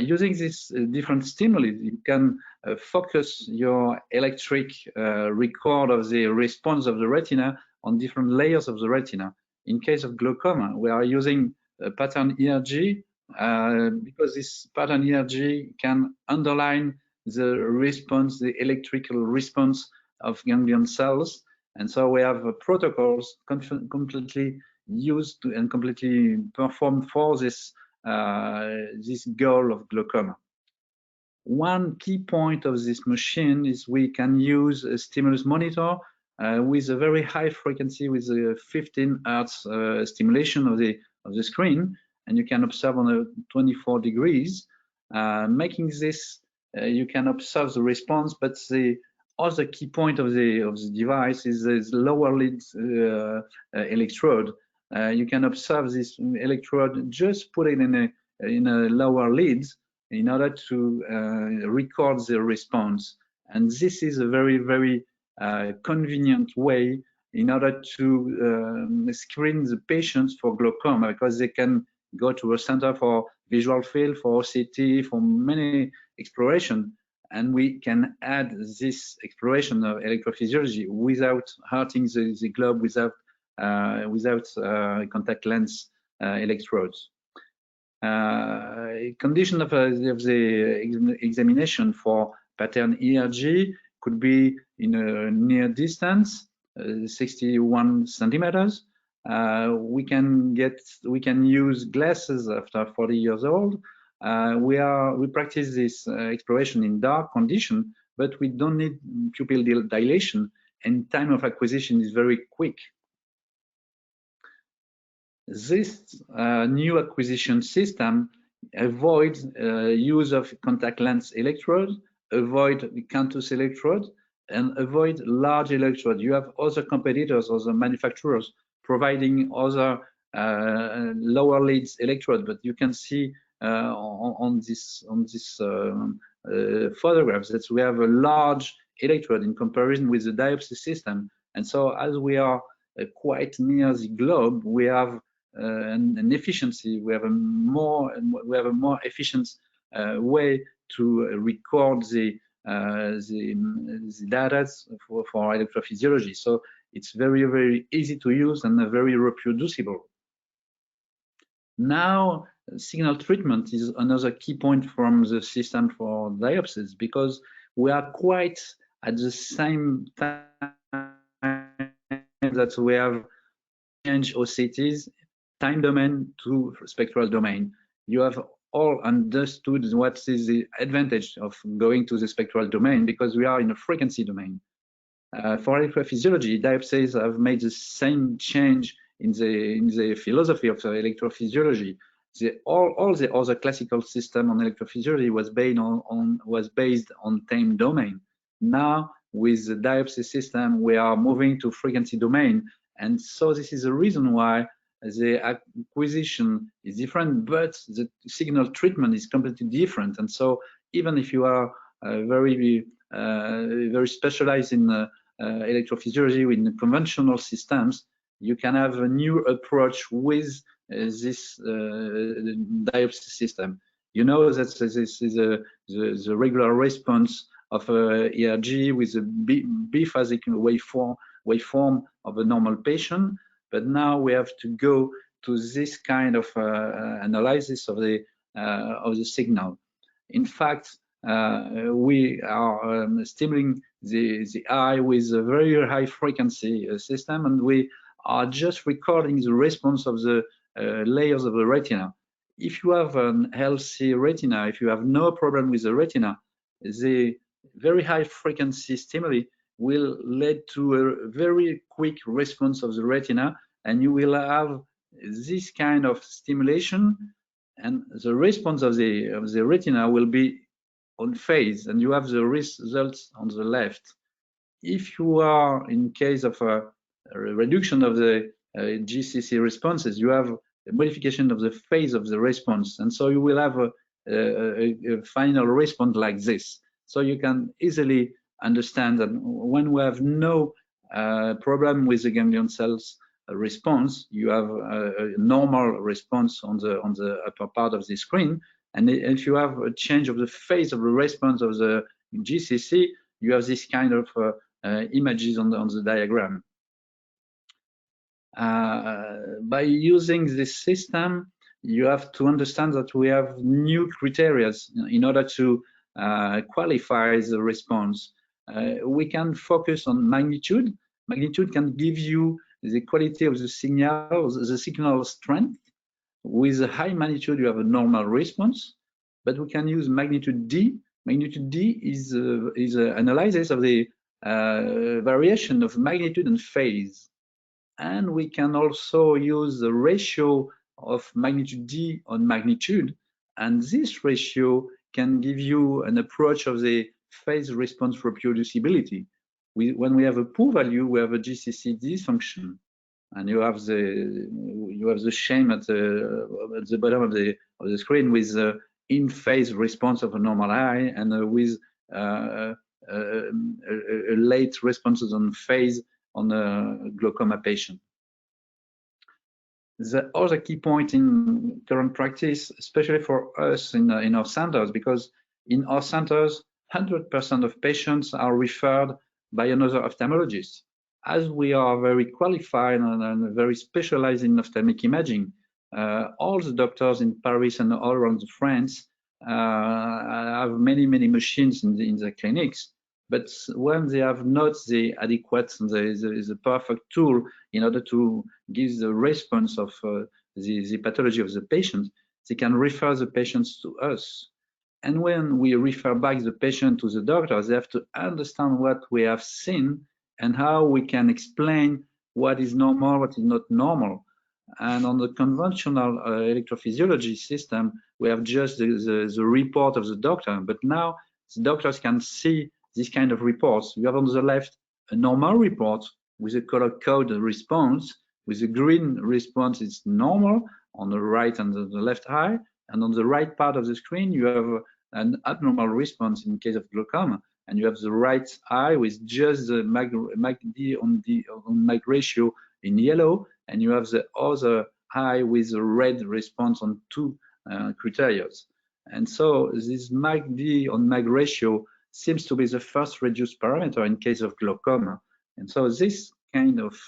Using these different stimuli, you can focus your electric record of the response of the retina on different layers of the retina. In case of glaucoma, we are using a pattern ERG because this pattern ERG can underline the response, the electrical response of ganglion cells. And so we have protocols completely used to and completely performed for this this goal of glaucoma. One key point of this machine is we can use a stimulus monitor with a very high frequency, with a 15 Hertz stimulation of the screen, and you can observe on a 24 degrees. Making this, you can observe the response, but the other key point of the device is this lower lid electrode. You can observe this electrode, just put it in a lower lid in order to record the response. And this is a very, very convenient way in order to screen the patients for glaucoma, because they can go to a center for visual field, for OCT, for many exploration, and we can add this exploration of electrophysiology without hurting the globe, without contact lens electrodes. Condition of the examination for pattern ERG could be in a near distance, 61 centimeters. We can use glasses after 40 years old. We practice this exploration in dark condition, but we don't need pupil dilation, and time of acquisition is very quick. This new acquisition system avoids use of contact lens electrode, avoid canthus electrode, and avoid large electrode. You have other competitors, other manufacturers providing other lower lids electrode, but you can see on this photographs that we have a large electrode in comparison with the Diopsys system. And so, as we are quite near the globe, we have an efficiency. We have a more efficient way to record the data for electrophysiology. So it's very, very easy to use and very reproducible. Now, signal treatment is another key point from the system for Diopsys, because we are quite at the same time that we have changed OCTs, time domain to spectral domain. You have all understood what is the advantage of going to the spectral domain, because we are in a frequency domain. For electrophysiology, Diopsys have made the same change in the philosophy of electrophysiology. All the other classical system on electrophysiology was based on time domain. Now with the Diopsys system, we are moving to frequency domain, and so this is the reason why the acquisition is different, but the signal treatment is completely different. And so even if you are very specialized in electrophysiology in conventional systems, you can have a new approach with this Diopsys system. You know that this is the regular response of ERG with a biphasic waveform of a normal patient, but now we have to go to this kind of analysis of the signal. In fact, we are stimulating the eye with a very high frequency system, and we are just recording the response of the layers of the retina. If you have a healthy retina, if you have no problem with the retina, the very high frequency stimuli will lead to a very quick response of the retina, and you will have this kind of stimulation, and the response of the retina will be on phase, and you have the results on the left. If you are in case of a reduction of the GCC responses, you have a modification of the phase of the response, and so you will have a final response like this. So you can easily understand that when we have no problem with the ganglion cells response, you have a normal response on the upper part of the screen, and if you have a change of the phase of the response of the GCC, you have this kind of images on the diagram. By using this system, you have to understand that we have new criteria in order to qualify the response. We can focus on magnitude. Magnitude can give you the quality of the signal, the signal strength. With a high magnitude, you have a normal response, but we can use magnitude D. Magnitude D is an analysis of the variation of magnitude and phase. And we can also use the ratio of magnitude D on magnitude, and this ratio can give you an approach of the phase response reproducibility. When we have a poor value, we have a GCC dysfunction, and you have the shame at the bottom of the screen with the in phase response of a normal eye, and with a late responses on phase on a glaucoma patient. The other key point in current practice, especially for us in our centers, because in our centers, 100% of patients are referred by another ophthalmologist. As we are very qualified and very specialized in ophthalmic imaging, all the doctors in Paris and all around France have many machines in the clinics. But when they have not the adequate, the perfect tool in order to give the response of the pathology of the patient, they can refer the patients to us. And when we refer back the patient to the doctor, they have to understand what we have seen and how we can explain what is normal, what is not normal. And on the conventional electrophysiology system, we have just the report of the doctor. But now the doctors can see this kind of reports. You have on the left a normal report with a color code response. With the green response, it's normal on the right and the left eye. And on the right part of the screen, you have an abnormal response in case of glaucoma. And you have the right eye with just the MACD on MAC ratio in yellow. And you have the other eye with a red response on two criteria. And so this MACD on MAC ratio seems to be the first reduced parameter in case of glaucoma. And so this kind of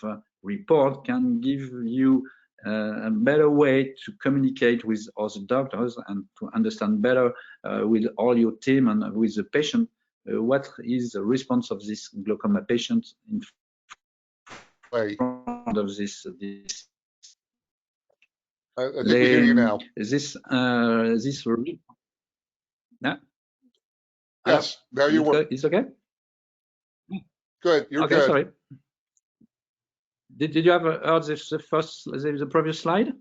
report can give you a better way to communicate with other doctors and to understand better with all your team and with the patient what is the response of this glaucoma patient in Wait, of this I think we hear you now. this yeah. Yes, now you were It's okay. good. You're Okay, good. sorry. Did you ever heard the previous slide?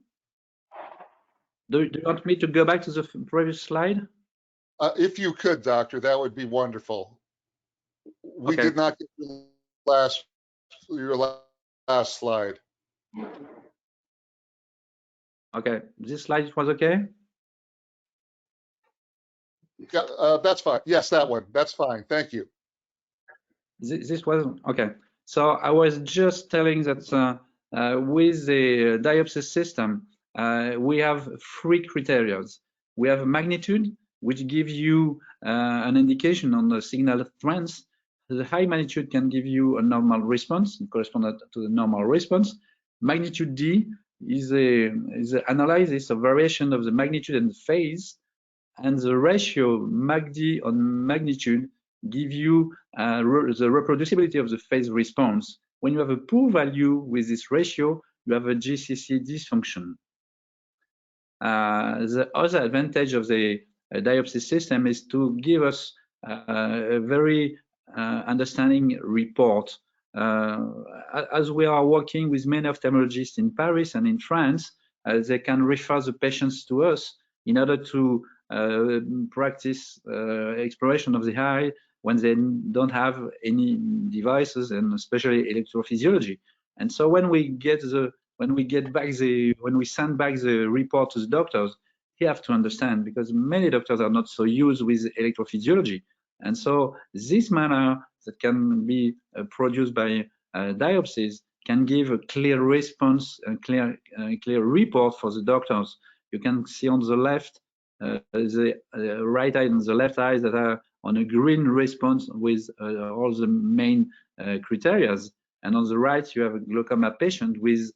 Do you want me to go back to the previous slide? If you could, doctor, that would be wonderful. We Okay. did not get your last slide. Okay, this slide was okay. Yeah, that's fine. Yes, that one. That's fine. Thank you. This was okay. So I was just telling that with the Diopsys system, we have three criteria. We have a magnitude, which gives you an indication on the signal trends. The high magnitude can give you a normal response, corresponding to the normal response. Magnitude D is the analysis of variation of the magnitude and phase, and the ratio MACD on magnitude give you the reproducibility of the phase response. When you have a poor value with this ratio, you have a GCC dysfunction. The other advantage of the Diopsys system is to give us a very understanding report. As we are working with many ophthalmologists in Paris and in France, they can refer the patients to us in order to practice exploration of the eye when they don't have any devices, and especially electrophysiology. And so when we send back the report to the doctors, they have to understand, because many doctors are not so used with electrophysiology. And so this manner that can be produced by Diopsys can give a clear response, a clear report for the doctors. You can see on the left the right eye and the left eye that are on a green response with all the main criteria. And on the right, you have a glaucoma patient with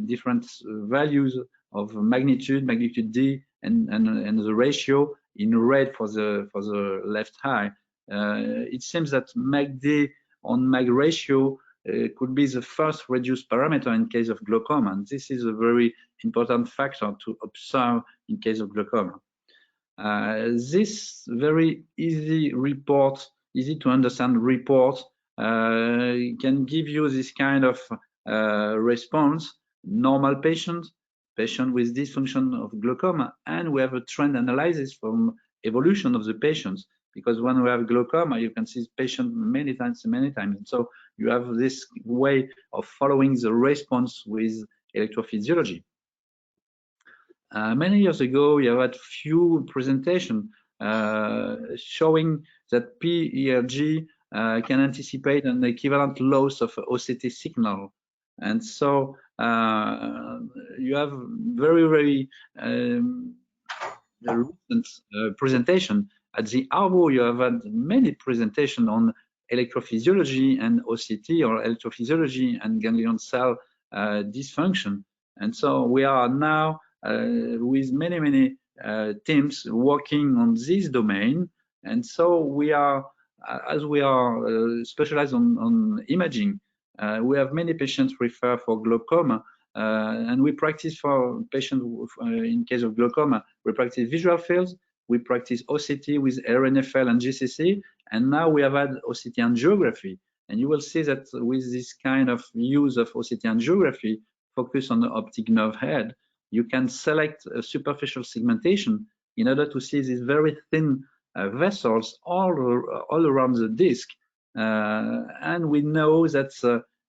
different values of magnitude D, and the ratio in red for the left eye. It seems that MACD on MAG ratio could be the first reduced parameter in case of glaucoma, and this is a very important factor to observe in case of glaucoma. This very easy to understand report can give you this kind of response: normal patient with dysfunction of glaucoma, and we have a trend analysis from evolution of the patients, because when we have glaucoma, you can see the patient many times. And so you have this way of following the response with electrophysiology. Many years ago, we have had few presentations showing that ERG can anticipate an equivalent loss of OCT signal. And so you have very recent presentation at the Argos. You have had many presentations on electrophysiology and OCT, or electrophysiology and ganglion cell dysfunction. And so we are now with many teams working on this domain. And so we are, as we are specialized on imaging, we have many patients refer for glaucoma, and we practice for patients in case of glaucoma. We practice visual fields, we practice OCT with RNFL and GCC, and now we have had OCT angiography. And you will see that with this kind of use of OCT angiography, focus on the optic nerve head, you can select a superficial segmentation in order to see these very thin vessels all around the disc. And we know that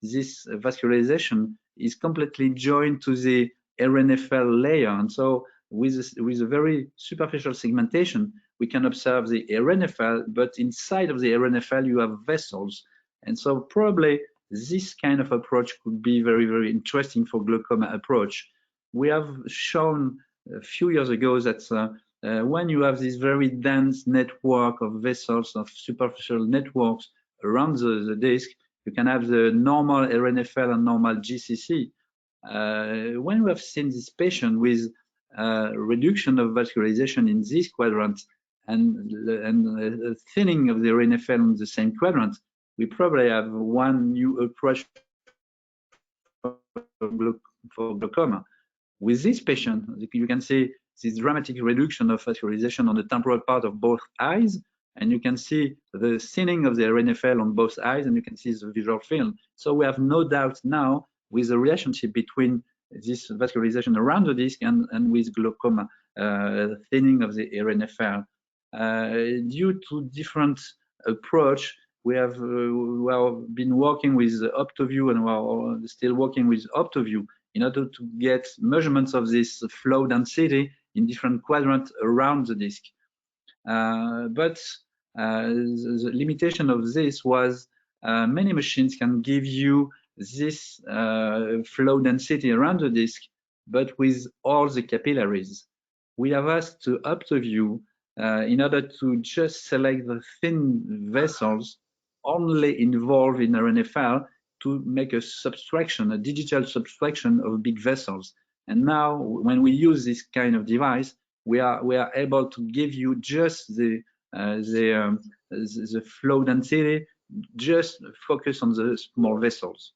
this vascularization is completely joined to the RNFL layer. And so with a very superficial segmentation, we can observe the RNFL, but inside of the RNFL, you have vessels. And so probably this kind of approach could be very interesting for glaucoma approach. We have shown a few years ago that when you have this very dense network of vessels, of superficial networks around the disc, you can have the normal RNFL and normal GCC. When we have seen this patient with reduction of vascularization in this quadrant and thinning of the RNFL in the same quadrant, we probably have one new approach for glaucoma. With this patient, you can see this dramatic reduction of vascularization on the temporal part of both eyes, and you can see the thinning of the RNFL on both eyes, and you can see the visual field. So we have no doubt now with the relationship between this vascularization around the disc and with glaucoma, thinning of the RNFL. Due to different approach, we have been working with OptoView, and we are still working with OptoView in order to get measurements of this flow density in different quadrants around the disc. But the limitation of this was many machines can give you this flow density around the disc, but with all the capillaries. We have asked to OptoView in order to just select the thin vessels only involved in RNFL to make a subtraction, a digital subtraction of big vessels. And now, when we use this kind of device, we are able to give you just the flow density, just focus on the small vessels.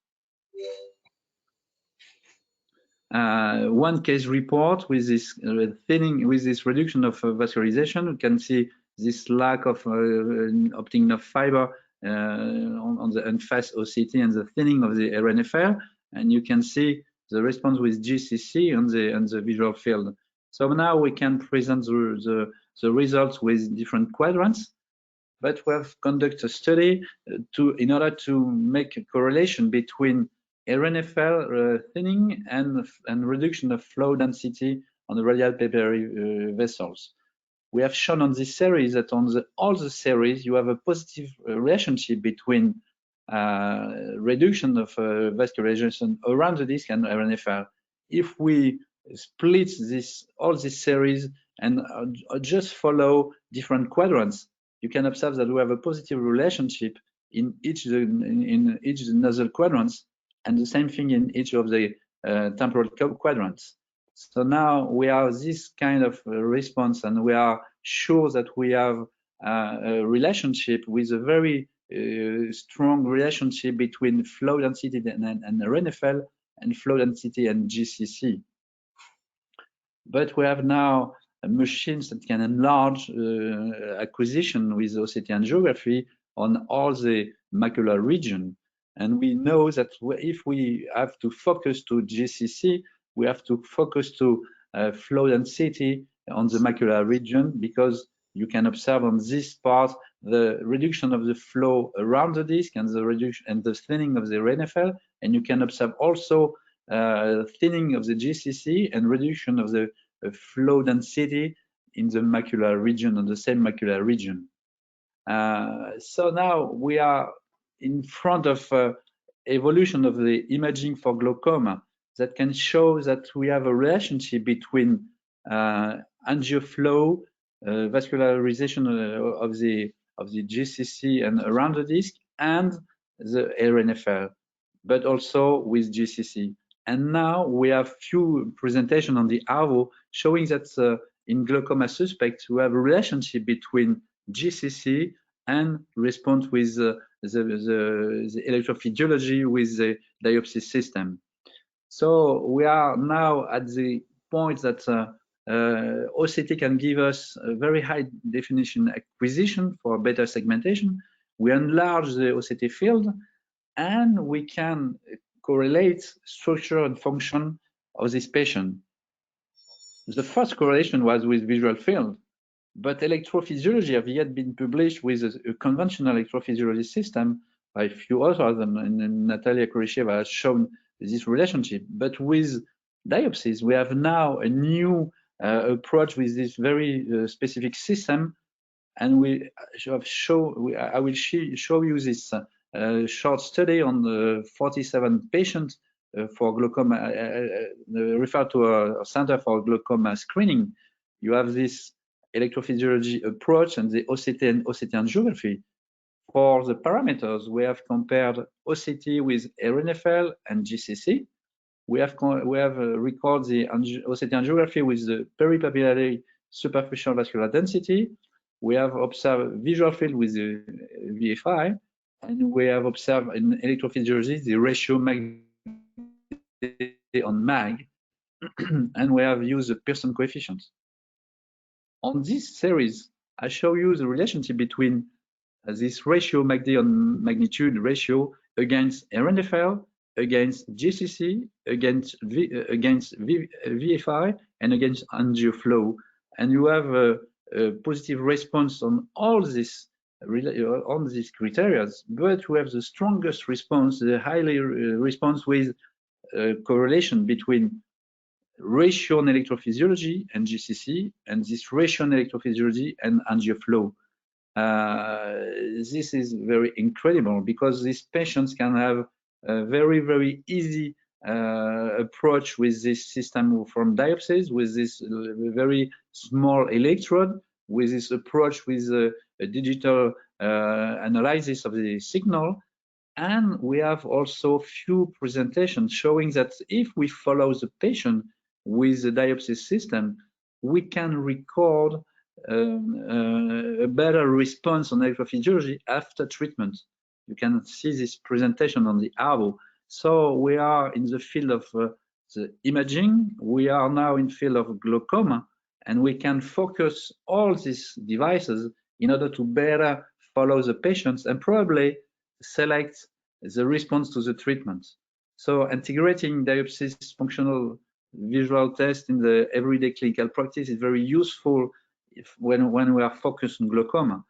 One case report with this thinning, with this reduction of vascularization, you can see this lack of optic nerve fiber on the unfast OCT and the thinning of the RNFL, and you can see the response with GCC on the visual field. So now we can present the results with different quadrants, but we have conducted a study in order to make a correlation between RNFL thinning and reduction of flow density on the radial papillary vessels. We have shown on this series that on all the series you have a positive relationship between reduction of vascularization around the disc and RNFL. If we split all these series and just follow different quadrants, you can observe that we have a positive relationship in each nasal quadrants, and the same thing in each of the temporal quadrants. So now we have this kind of response, and we are sure that we have a relationship with a very strong relationship between flow density and RNFL and flow density and GCC. But we have now machines that can enlarge acquisition with OCT angiography on all the macular region. And we know that if we have to focus to GCC, we have to focus to flow density on the macular region, because you can observe on this part the reduction of the flow around the disc and the reduction and the thinning of the RNFL, and you can observe also thinning of the GCC and reduction of the flow density in the macular region, on the same macular region. So now we are in front of evolution of the imaging for glaucoma that can show that we have a relationship between angioflow, vascularization of the GCC and around the disc, and the RNFL, but also with GCC. And now we have few presentation on the ARVO showing that in glaucoma suspects we have a relationship between GCC and response with the electrophysiology with the Diopsys system. So we are now at the point that OCT can give us a very high definition acquisition for better segmentation. We enlarge the OCT field, and we can correlate structure and function of this patient. The first correlation was with visual field, but electrophysiology have yet been published with a conventional electrophysiology system by a few authors, and Natalia Kurisheva has shown this relationship. But with Diopsys, we have now a new approach with this very specific system, and I will show you this short study on the 47 patients for glaucoma, referred to a Center for Glaucoma Screening. You have this electrophysiology approach and the OCT and OCT angiography. For the parameters, we have compared OCT with RNFL and GCC. We have recorded the OCT angiography with the peripapillary superficial vascular density. We have observed visual field with the VFI, and we have observed in electrophysiology the ratio magnitude on MAG, and we have used the Pearson coefficient. On this series, I show you the relationship between this ratio, MACD on magnitude ratio, against RNFL, against GCC, against VFI, and against angioflow. And you have a positive response on all these criteria, but we have the strongest response, the highly response with correlation between ratio on electrophysiology and GCC, and this ratio on electrophysiology and angioflow. This is very incredible because these patients can have a very, very easy approach with this system from Diopsys, with this very small electrode, with this approach with a digital analysis of the signal. And we have also few presentations showing that if we follow the patient with the Diopsys system, we can record a better response on electrophysiology after treatment. You can see this presentation on the Argos. So we are in the field of the imaging. We are now in field of glaucoma, and we can focus all these devices in order to better follow the patients and probably select the response to the treatment. So integrating Diopsys functional visual test in the everyday clinical practice is very useful when we are focused on glaucoma.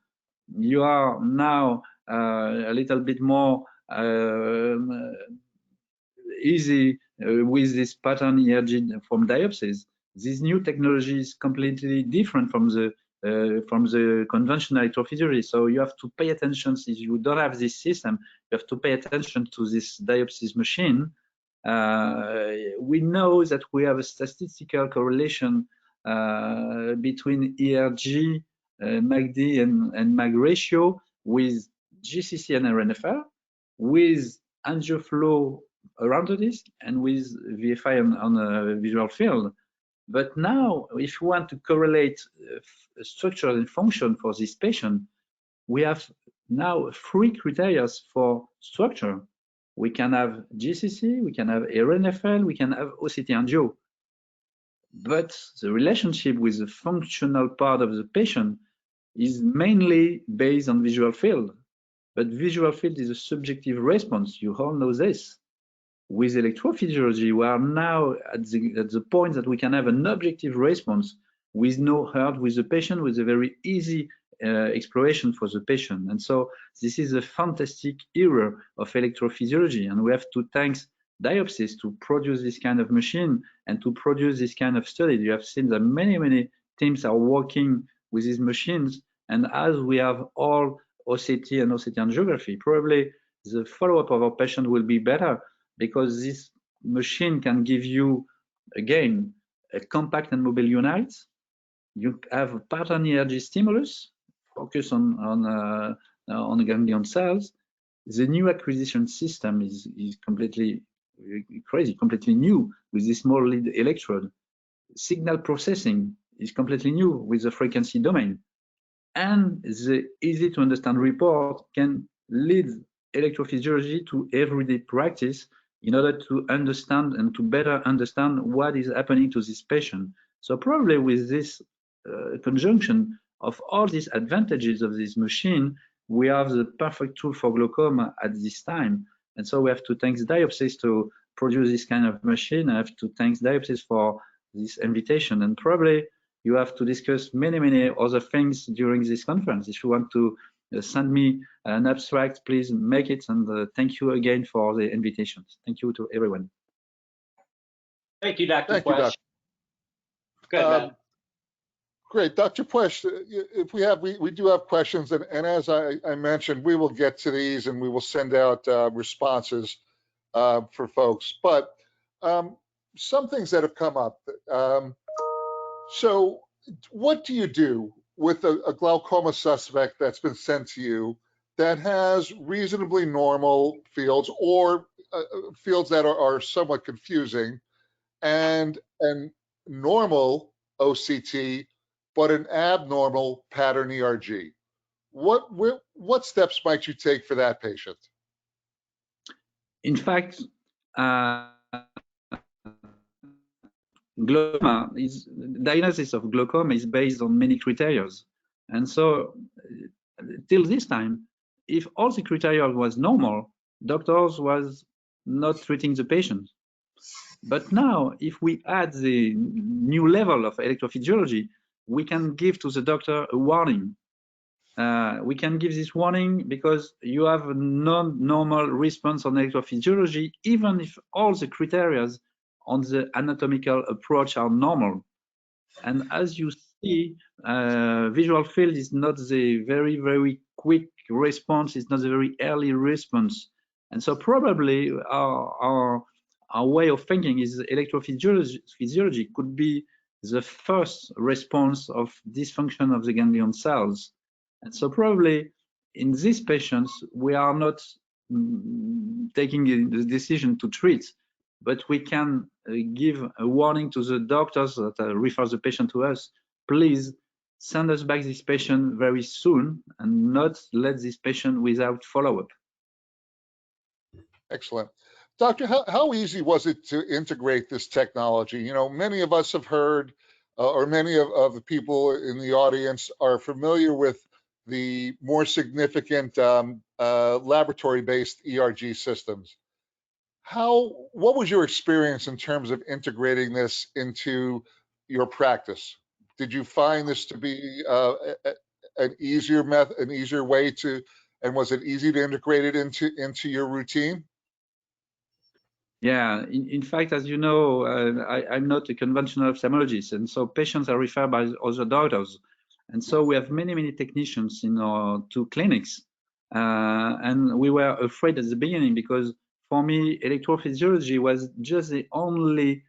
You are now a little bit more easy with this pattern ERG from Diopsys. This new technology is completely different from the conventional electrophysiology. So you have to pay attention. If you don't have this system, you have to pay attention to this Diopsys machine. We know that we have a statistical correlation between ERG, MACD, and MAG ratio with GCC and RNFL, with angioflow around the disc, and with VFI on a visual field. But now, if you want to correlate structure and function for this patient, we have now 3 criteria for structure. We can have GCC, we can have RNFL, we can have OCT angio. But the relationship with the functional part of the patient is mainly based on visual field. But visual field is a subjective response. You all know this. With electrophysiology, we are now at the point that we can have an objective response with no hurt with the patient, with a very easy exploration for the patient. And so this is a fantastic era of electrophysiology, and we have to thank Diopsys to produce this kind of machine and to produce this kind of study. You have seen that many teams are working with these machines, and as we have all OCT and OCT angiography, probably the follow-up of our patient will be better, because this machine can give you, again, a compact and mobile unit. You have a pattern ERG stimulus, focus on ganglion cells. The new acquisition system is completely crazy, completely new with this small lead electrode. Signal processing is completely new with the frequency domain. And the easy to understand report can lead electrophysiology to everyday practice in order to understand and to better understand what is happening to this patient. So probably with this conjunction of all these advantages of this machine, we have the perfect tool for glaucoma at this time. And so we have to thank Diopsys to produce this kind of machine. I have to thank Diopsys for this invitation. And probably you have to discuss many other things during this conference. If you want to send me an abstract, please make it. And thank you again for the invitations. Thank you to everyone. Thank you, Dr. Thank you, Puech. Doc. Go ahead, Matt. Great, Dr. Puech, if we do have questions, and as I mentioned, we will get to these and we will send out responses for folks. But some things that have come up. So what do you do with a glaucoma suspect that's been sent to you that has reasonably normal fields or fields that are somewhat confusing, and normal OCT, but an abnormal pattern ERG? What steps might you take for that patient? In fact, diagnosis of glaucoma is based on many criteria. And so till this time, if all the criteria was normal, doctors was not treating the patient. But now, if we add the new level of electrophysiology, we can give to the doctor a warning. We can give this warning because you have a non-normal response on electrophysiology, even if all the criteria on the anatomical approach are normal. And as you see, visual field is not the very, very quick response. It's not a very early response. And so probably our way of thinking is electrophysiology could be the first response of dysfunction of the ganglion cells. And so probably in these patients, we are not taking the decision to treat, but we can give a warning to the doctors that refer the patient to us. Please send us back this patient very soon and not let this patient without follow-up. Excellent. Doctor, how easy was it to integrate this technology? You know, many of us have heard, or many of the people in the audience are familiar with the more significant laboratory-based ERG systems. What was your experience in terms of integrating this into your practice? Did you find this to be an easier method, an easier way to, and was it easy to integrate it into your routine? Yeah, in fact, as you know, I'm not a conventional ophthalmologist, and so patients are referred by other doctors. And so we have many technicians in our two clinics. And we were afraid at the beginning because for me, electrophysiology was just the only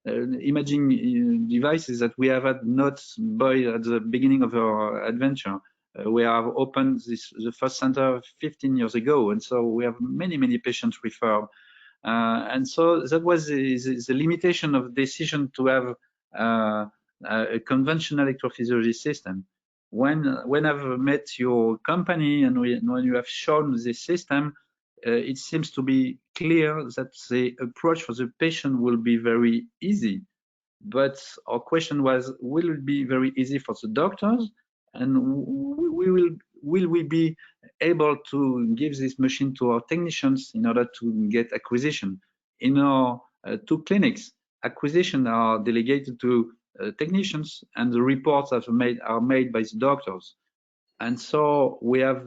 imaging devices that we have had not by at the beginning of our adventure. We have opened the first center 15 years ago, and so we have many patients referred. And so that was the limitation of decision to have a conventional electrophysiology system. When I've met your company and when you have shown the system, it seems to be clear that the approach for the patient will be very easy. But our question was, will it be very easy for the doctors? And will we be able to give this machine to our technicians in order to get acquisition? In our two clinics, acquisition are delegated to technicians, and the reports are made by the doctors. And so we have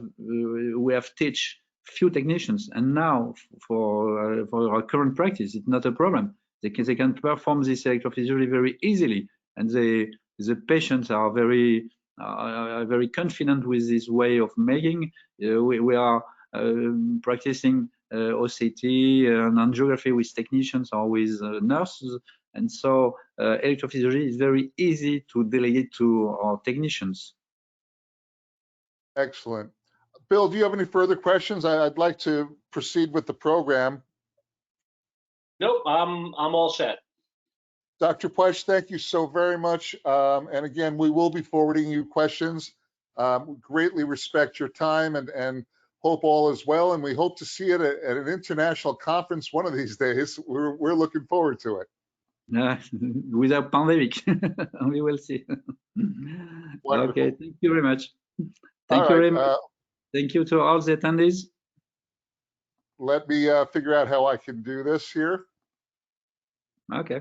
teach few technicians, and now for our current practice, it's not a problem. They can perform this electrophysiology very easily, and the patients are very confident with this way of making. We are practicing OCT and angiography with technicians or with nurses, and so electrophysiology is very easy to delegate to our technicians. Excellent. Bill, do you have any further questions? I'd like to proceed with the program. Nope, I'm all set. Dr. Puech, thank you so very much. And again, we will be forwarding you questions. We greatly respect your time and hope all is well. And we hope to see you at an international conference one of these days. We're looking forward to it. Without pandemic, we will see. Wonderful. Okay, thank you very much. Thank you very much. Thank you to all the attendees. Let me figure out how I can do this here. Okay.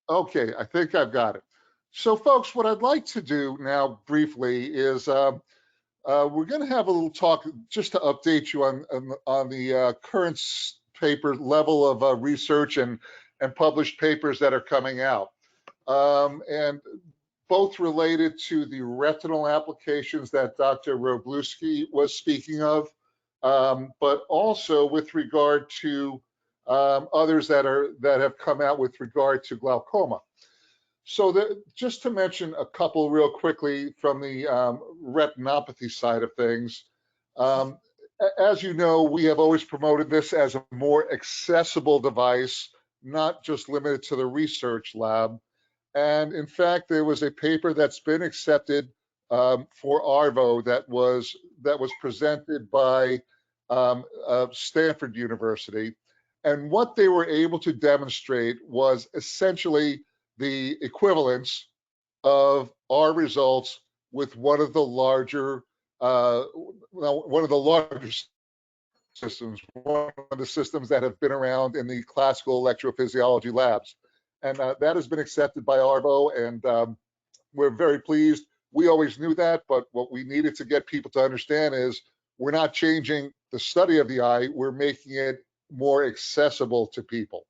Okay, I think I've got it. So folks, what I'd like to do now briefly is we're going to have a little talk just to update you on the current paper level of research and published papers that are coming out. And both related to the retinal applications that Dr. Wroblewski was speaking of, but also with regard to others that have come out with regard to glaucoma. So just to mention a couple real quickly from the retinopathy side of things. As you know, we have always promoted this as a more accessible device, not just limited to the research lab. And in fact, there was a paper that's been accepted for ARVO that was presented by Stanford University. And what they were able to demonstrate was essentially the equivalence of our results with one of the larger systems, one of the systems that have been around in the classical electrophysiology labs. And that has been accepted by ARVO, and we're very pleased. We always knew that, but what we needed to get people to understand is we're not changing the study of the eye, we're making it more accessible to people.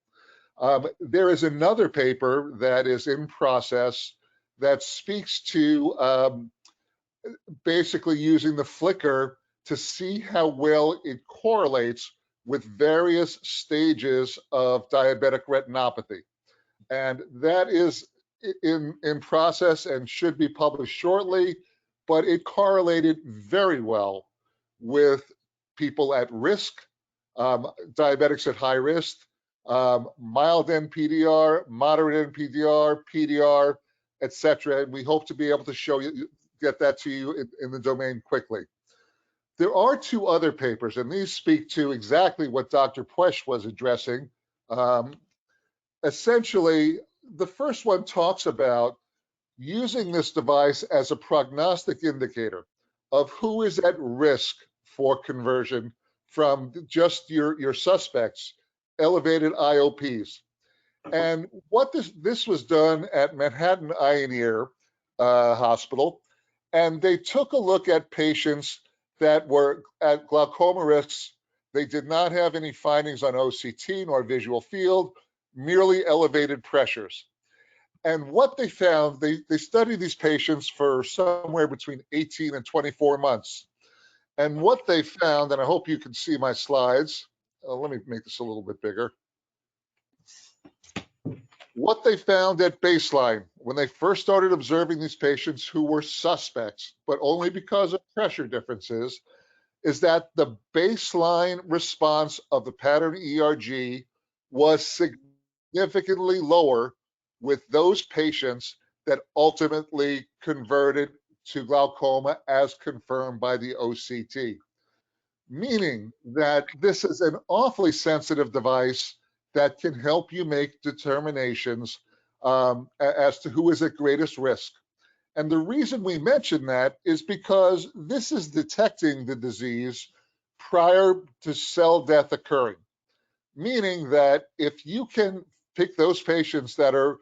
There is another paper that is in process that speaks to basically using the flicker to see how well it correlates with various stages of diabetic retinopathy. And that is in process and should be published shortly, but it correlated very well with people at risk, diabetics at high risk, mild NPDR, moderate NPDR, PDR, etc. And we hope to be able to get that to you in the domain quickly. There are two other papers, and these speak to exactly what Dr. Puesch was addressing. Essentially, the first one talks about using this device as a prognostic indicator of who is at risk for conversion from just your suspects, elevated IOPs. And what this was done at Manhattan Eye and Ear Hospital, and they took a look at patients that were at glaucoma risks. They did not have any findings on OCT nor visual field, merely elevated pressures. And what they found, they studied these patients for somewhere between 18 and 24 months. And what they found, and I hope you can see my slides. Let me make this a little bit bigger. What they found at baseline, when they first started observing these patients who were suspects, but only because of pressure differences, is that the baseline response of the pattern ERG was significantly lower with those patients that ultimately converted to glaucoma as confirmed by the OCT. Meaning that this is an awfully sensitive device that can help you make determinations as to who is at greatest risk. And the reason we mention that is because this is detecting the disease prior to cell death occurring. Meaning that if you can pick those patients that are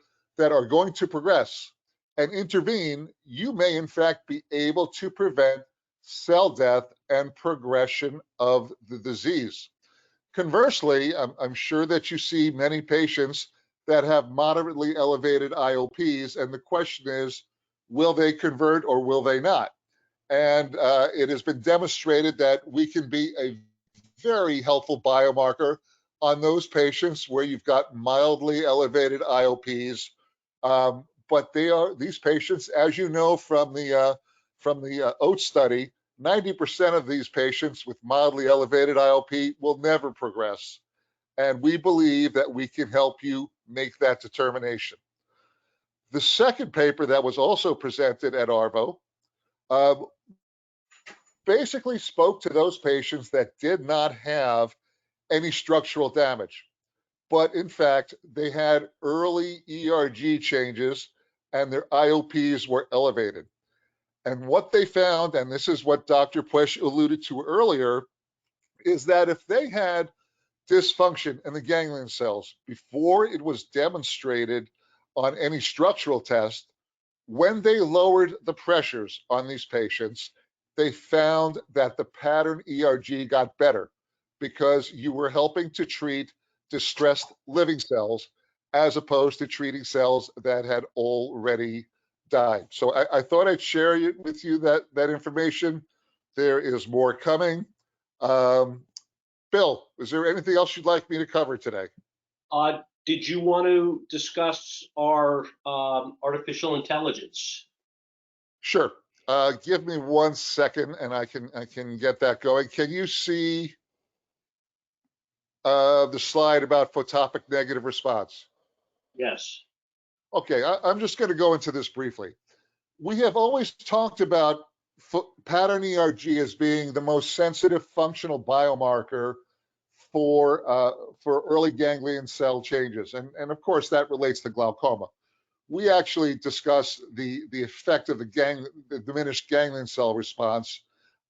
going to progress and intervene, you may in fact be able to prevent cell death and progression of the disease. Conversely, I'm sure that you see many patients that have moderately elevated IOPs, and the question is, will they convert or will they not? And it has been demonstrated that we can be a very helpful biomarker on those patients where you've got mildly elevated IOPs. But these patients, as you know from the OATS study, 90% of these patients with mildly elevated IOP will never progress. And we believe that we can help you make that determination. The second paper that was also presented at ARVO basically spoke to those patients that did not have any structural damage, but in fact, they had early ERG changes and their IOPs were elevated. And what they found, and this is what Dr. Puesch alluded to earlier, is that if they had dysfunction in the ganglion cells before it was demonstrated on any structural test, when they lowered the pressures on these patients, they found that the pattern ERG got better because you were helping to treat distressed living cells as opposed to treating cells that had already died. So I thought I'd share with you that information. There is more coming. Bill, is there anything else you'd like me to cover today? Did you want to discuss our artificial intelligence? Sure. Give me 1 second and I can get that going. Can you see the slide about photopic negative response? Yes. Okay, I'm just going to go into this briefly. We have always talked about pattern ERG as being the most sensitive functional biomarker for early ganglion cell changes, and of course that relates to glaucoma. We actually discuss the effect of the diminished ganglion cell response.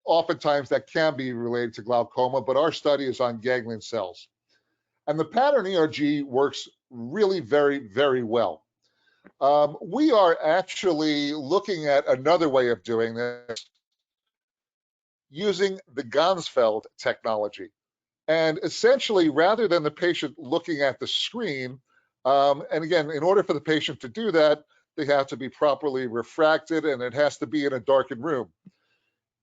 Oftentimes that can be related to glaucoma, but our study is on ganglion cells. And the pattern ERG works really very, very well. We are actually looking at another way of doing this using the Ganzfeld technology. And essentially, rather than the patient looking at the screen, and again, in order for the patient to do that, they have to be properly refracted and it has to be in a darkened room.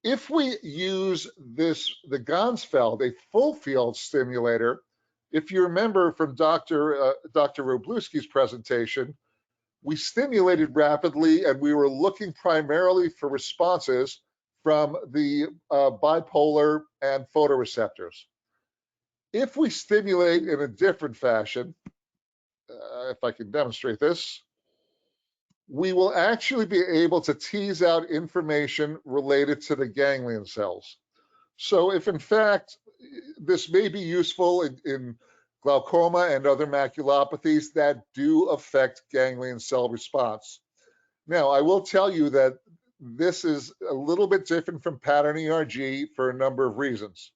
If we use the Ganzfeld, a full field stimulator, if you remember from Dr. Wroblewski's presentation, we stimulated rapidly and we were looking primarily for responses from the bipolar and photoreceptors. If we stimulate in a different fashion, if I can demonstrate this, we will actually be able to tease out information related to the ganglion cells. So if in fact, this may be useful in glaucoma and other maculopathies that do affect ganglion cell response. Now, I will tell you that this is a little bit different from pattern ERG for a number of reasons.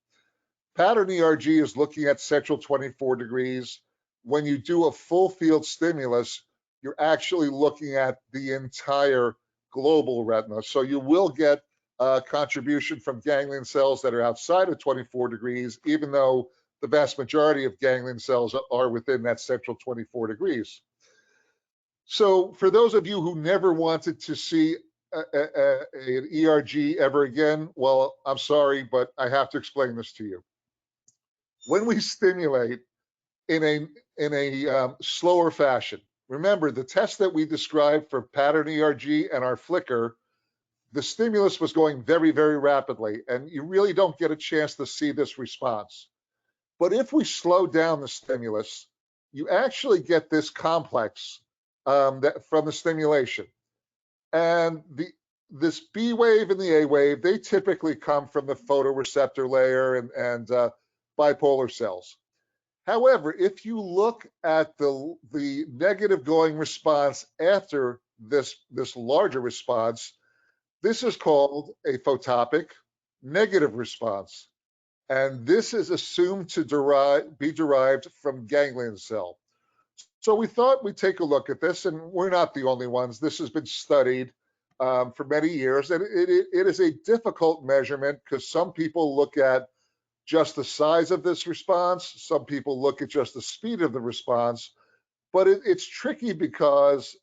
Pattern ERG is looking at central 24 degrees. When you do a full field stimulus, you're actually looking at the entire global retina. So you will get a contribution from ganglion cells that are outside of 24 degrees, even though the vast majority of ganglion cells are within that central 24 degrees. So for those of you who never wanted to see an ERG ever again, well, I'm sorry, but I have to explain this to you. When we stimulate in a slower fashion, remember the test that we described for pattern ERG and our flicker, the stimulus was going very, very rapidly, and you really don't get a chance to see this response. But if we slow down the stimulus, you actually get this complex from the stimulation. And this B wave and the A wave, they typically come from the photoreceptor layer and bipolar cells. However, if you look at the negative going response after this larger response, this is called a photopic negative response. And this is assumed to be derived from ganglion cell. So we thought we'd take a look at this, and we're not the only ones. This has been studied for many years, and it is a difficult measurement because some people look at just the size of this response. Some people look at just the speed of the response, but it's tricky because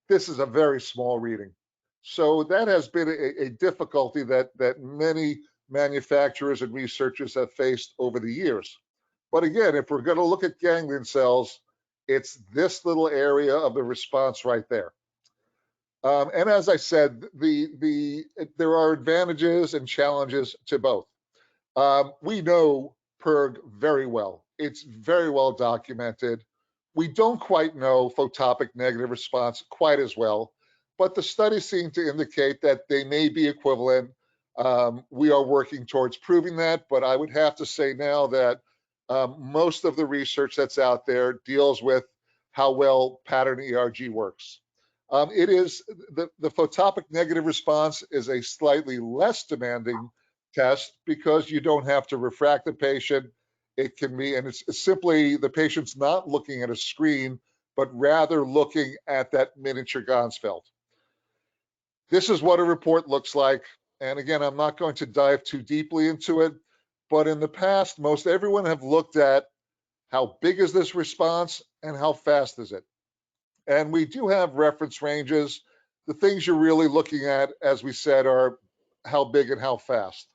this is a very small reading. So that has been a difficulty that many manufacturers and researchers have faced over the years. But again, if we're going to look at ganglion cells, it's this little area of the response right there. And as I said, there are advantages and challenges to both. We know PERG very well. It's very well documented. We don't quite know photopic negative response quite as well, but the studies seem to indicate that they may be equivalent. We are working towards proving that, but I would have to say now that most of the research that's out there deals with how well pattern ERG works. It is the photopic negative response is a slightly less demanding test because you don't have to refract the patient. It can be, and it's simply the patient's not looking at a screen, but rather looking at that miniature Ganzfeld. This is what a report looks like. And again, I'm not going to dive too deeply into it, but in the past, most everyone have looked at how big is this response and how fast is it? And we do have reference ranges. The things you're really looking at, as we said, are how big and how fast.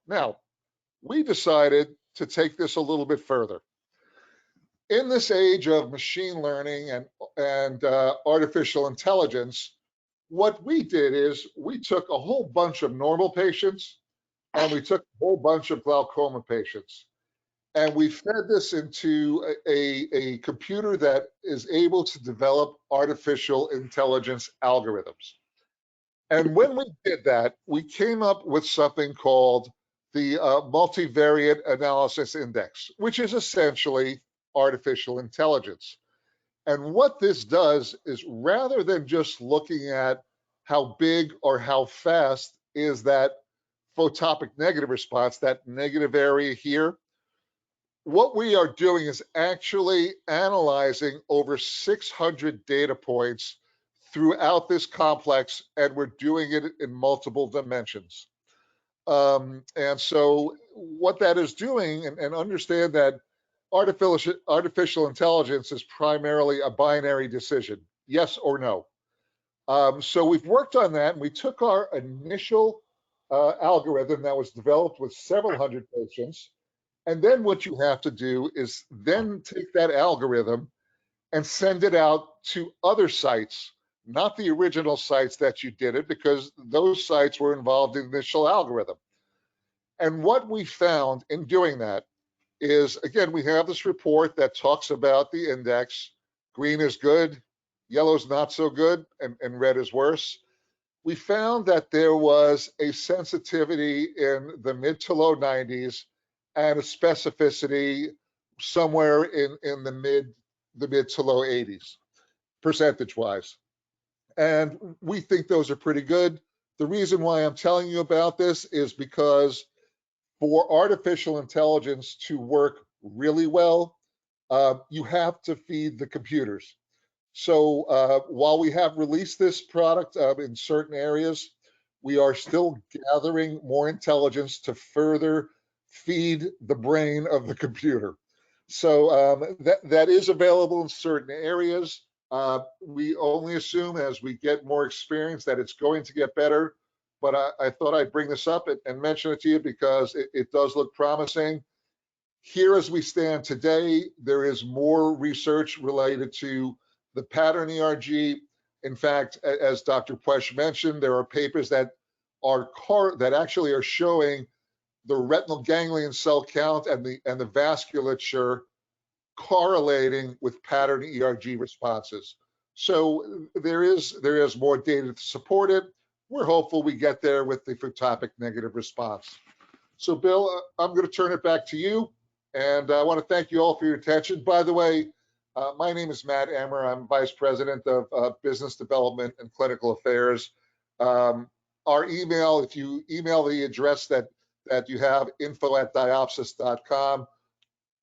Now, we decided to take this a little bit further. In this age of machine learning and artificial intelligence, what we did is we took a whole bunch of normal patients and we took a whole bunch of glaucoma patients. And we fed this into a computer that is able to develop artificial intelligence algorithms. And when we did that, we came up with something called the multivariate analysis index, which is essentially artificial intelligence. And what this does is, rather than just looking at how big or how fast is that photopic negative response, that negative area here, what we are doing is actually analyzing over 600 data points throughout this complex, and we're doing it in multiple dimensions. And so what that is doing, and understand that artificial intelligence is primarily a binary decision, yes or no. So we've worked on that, and we took our initial algorithm that was developed with several hundred patients, and then what you have to do is then take that algorithm and send it out to other sites, not the original sites that you did it, because those sites were involved in the initial algorithm. And what we found in doing that is, again, we have this report that talks about the index. Green is good, yellow is not so good, and red is worse. We found that there was a sensitivity in the mid to low 90s and a specificity somewhere in the mid to low 80s, percentage-wise. And we think those are pretty good. The reason why I'm telling you about this is because for artificial intelligence to work really well, you have to feed the computers. So while we have released this product in certain areas, we are still gathering more intelligence to further feed the brain of the computer. So that is available in certain areas. We only assume as we get more experience that it's going to get better. But I thought I'd bring this up and mention it to you because it does look promising. Here as we stand today, there is more research related to the pattern ERG. In fact, as Dr. Puesch mentioned, there are papers that actually are showing the retinal ganglion cell count and the vasculature correlating with pattern ERG responses. So there is more data to support it. We're hopeful we get there with the photopic negative response. So Bill, I'm going to turn it back to you. And I want to thank you all for your attention. By the way, my name is Matt Emmer. I'm Vice President of Business Development and Clinical Affairs. Our email, if you email the address that you have, info@diopsys.com,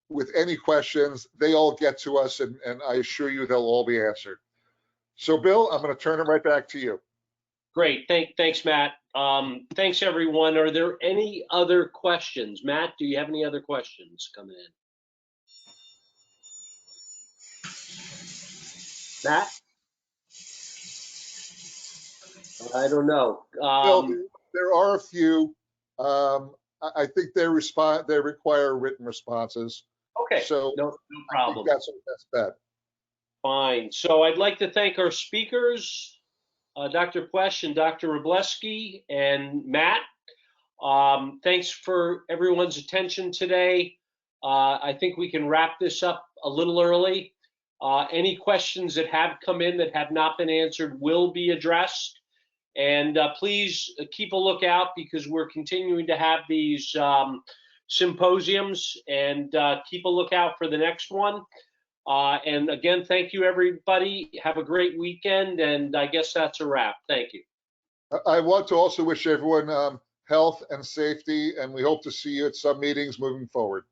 with any questions, they all get to us, and I assure you they'll all be answered. So Bill, I'm going to turn it right back to you. Great. Thanks, Matt. Thanks, everyone. Are there any other questions? Matt, do you have any other questions coming in? Matt? I don't know. Bill, there are a few. I think they require written responses. Okay, So no problem. I think that's our best bet. Fine. So I'd like to thank our speakers, Dr. Puesch and Dr. Wroblewski and Matt. Thanks for everyone's attention today. I think we can wrap this up a little early. Any questions that have come in that have not been answered will be addressed. And please keep a lookout because we're continuing to have these symposiums, and keep a lookout for the next one. And again, thank you, everybody. Have a great weekend, and I guess that's a wrap. Thank you. I want to also wish everyone health and safety, and we hope to see you at some meetings moving forward.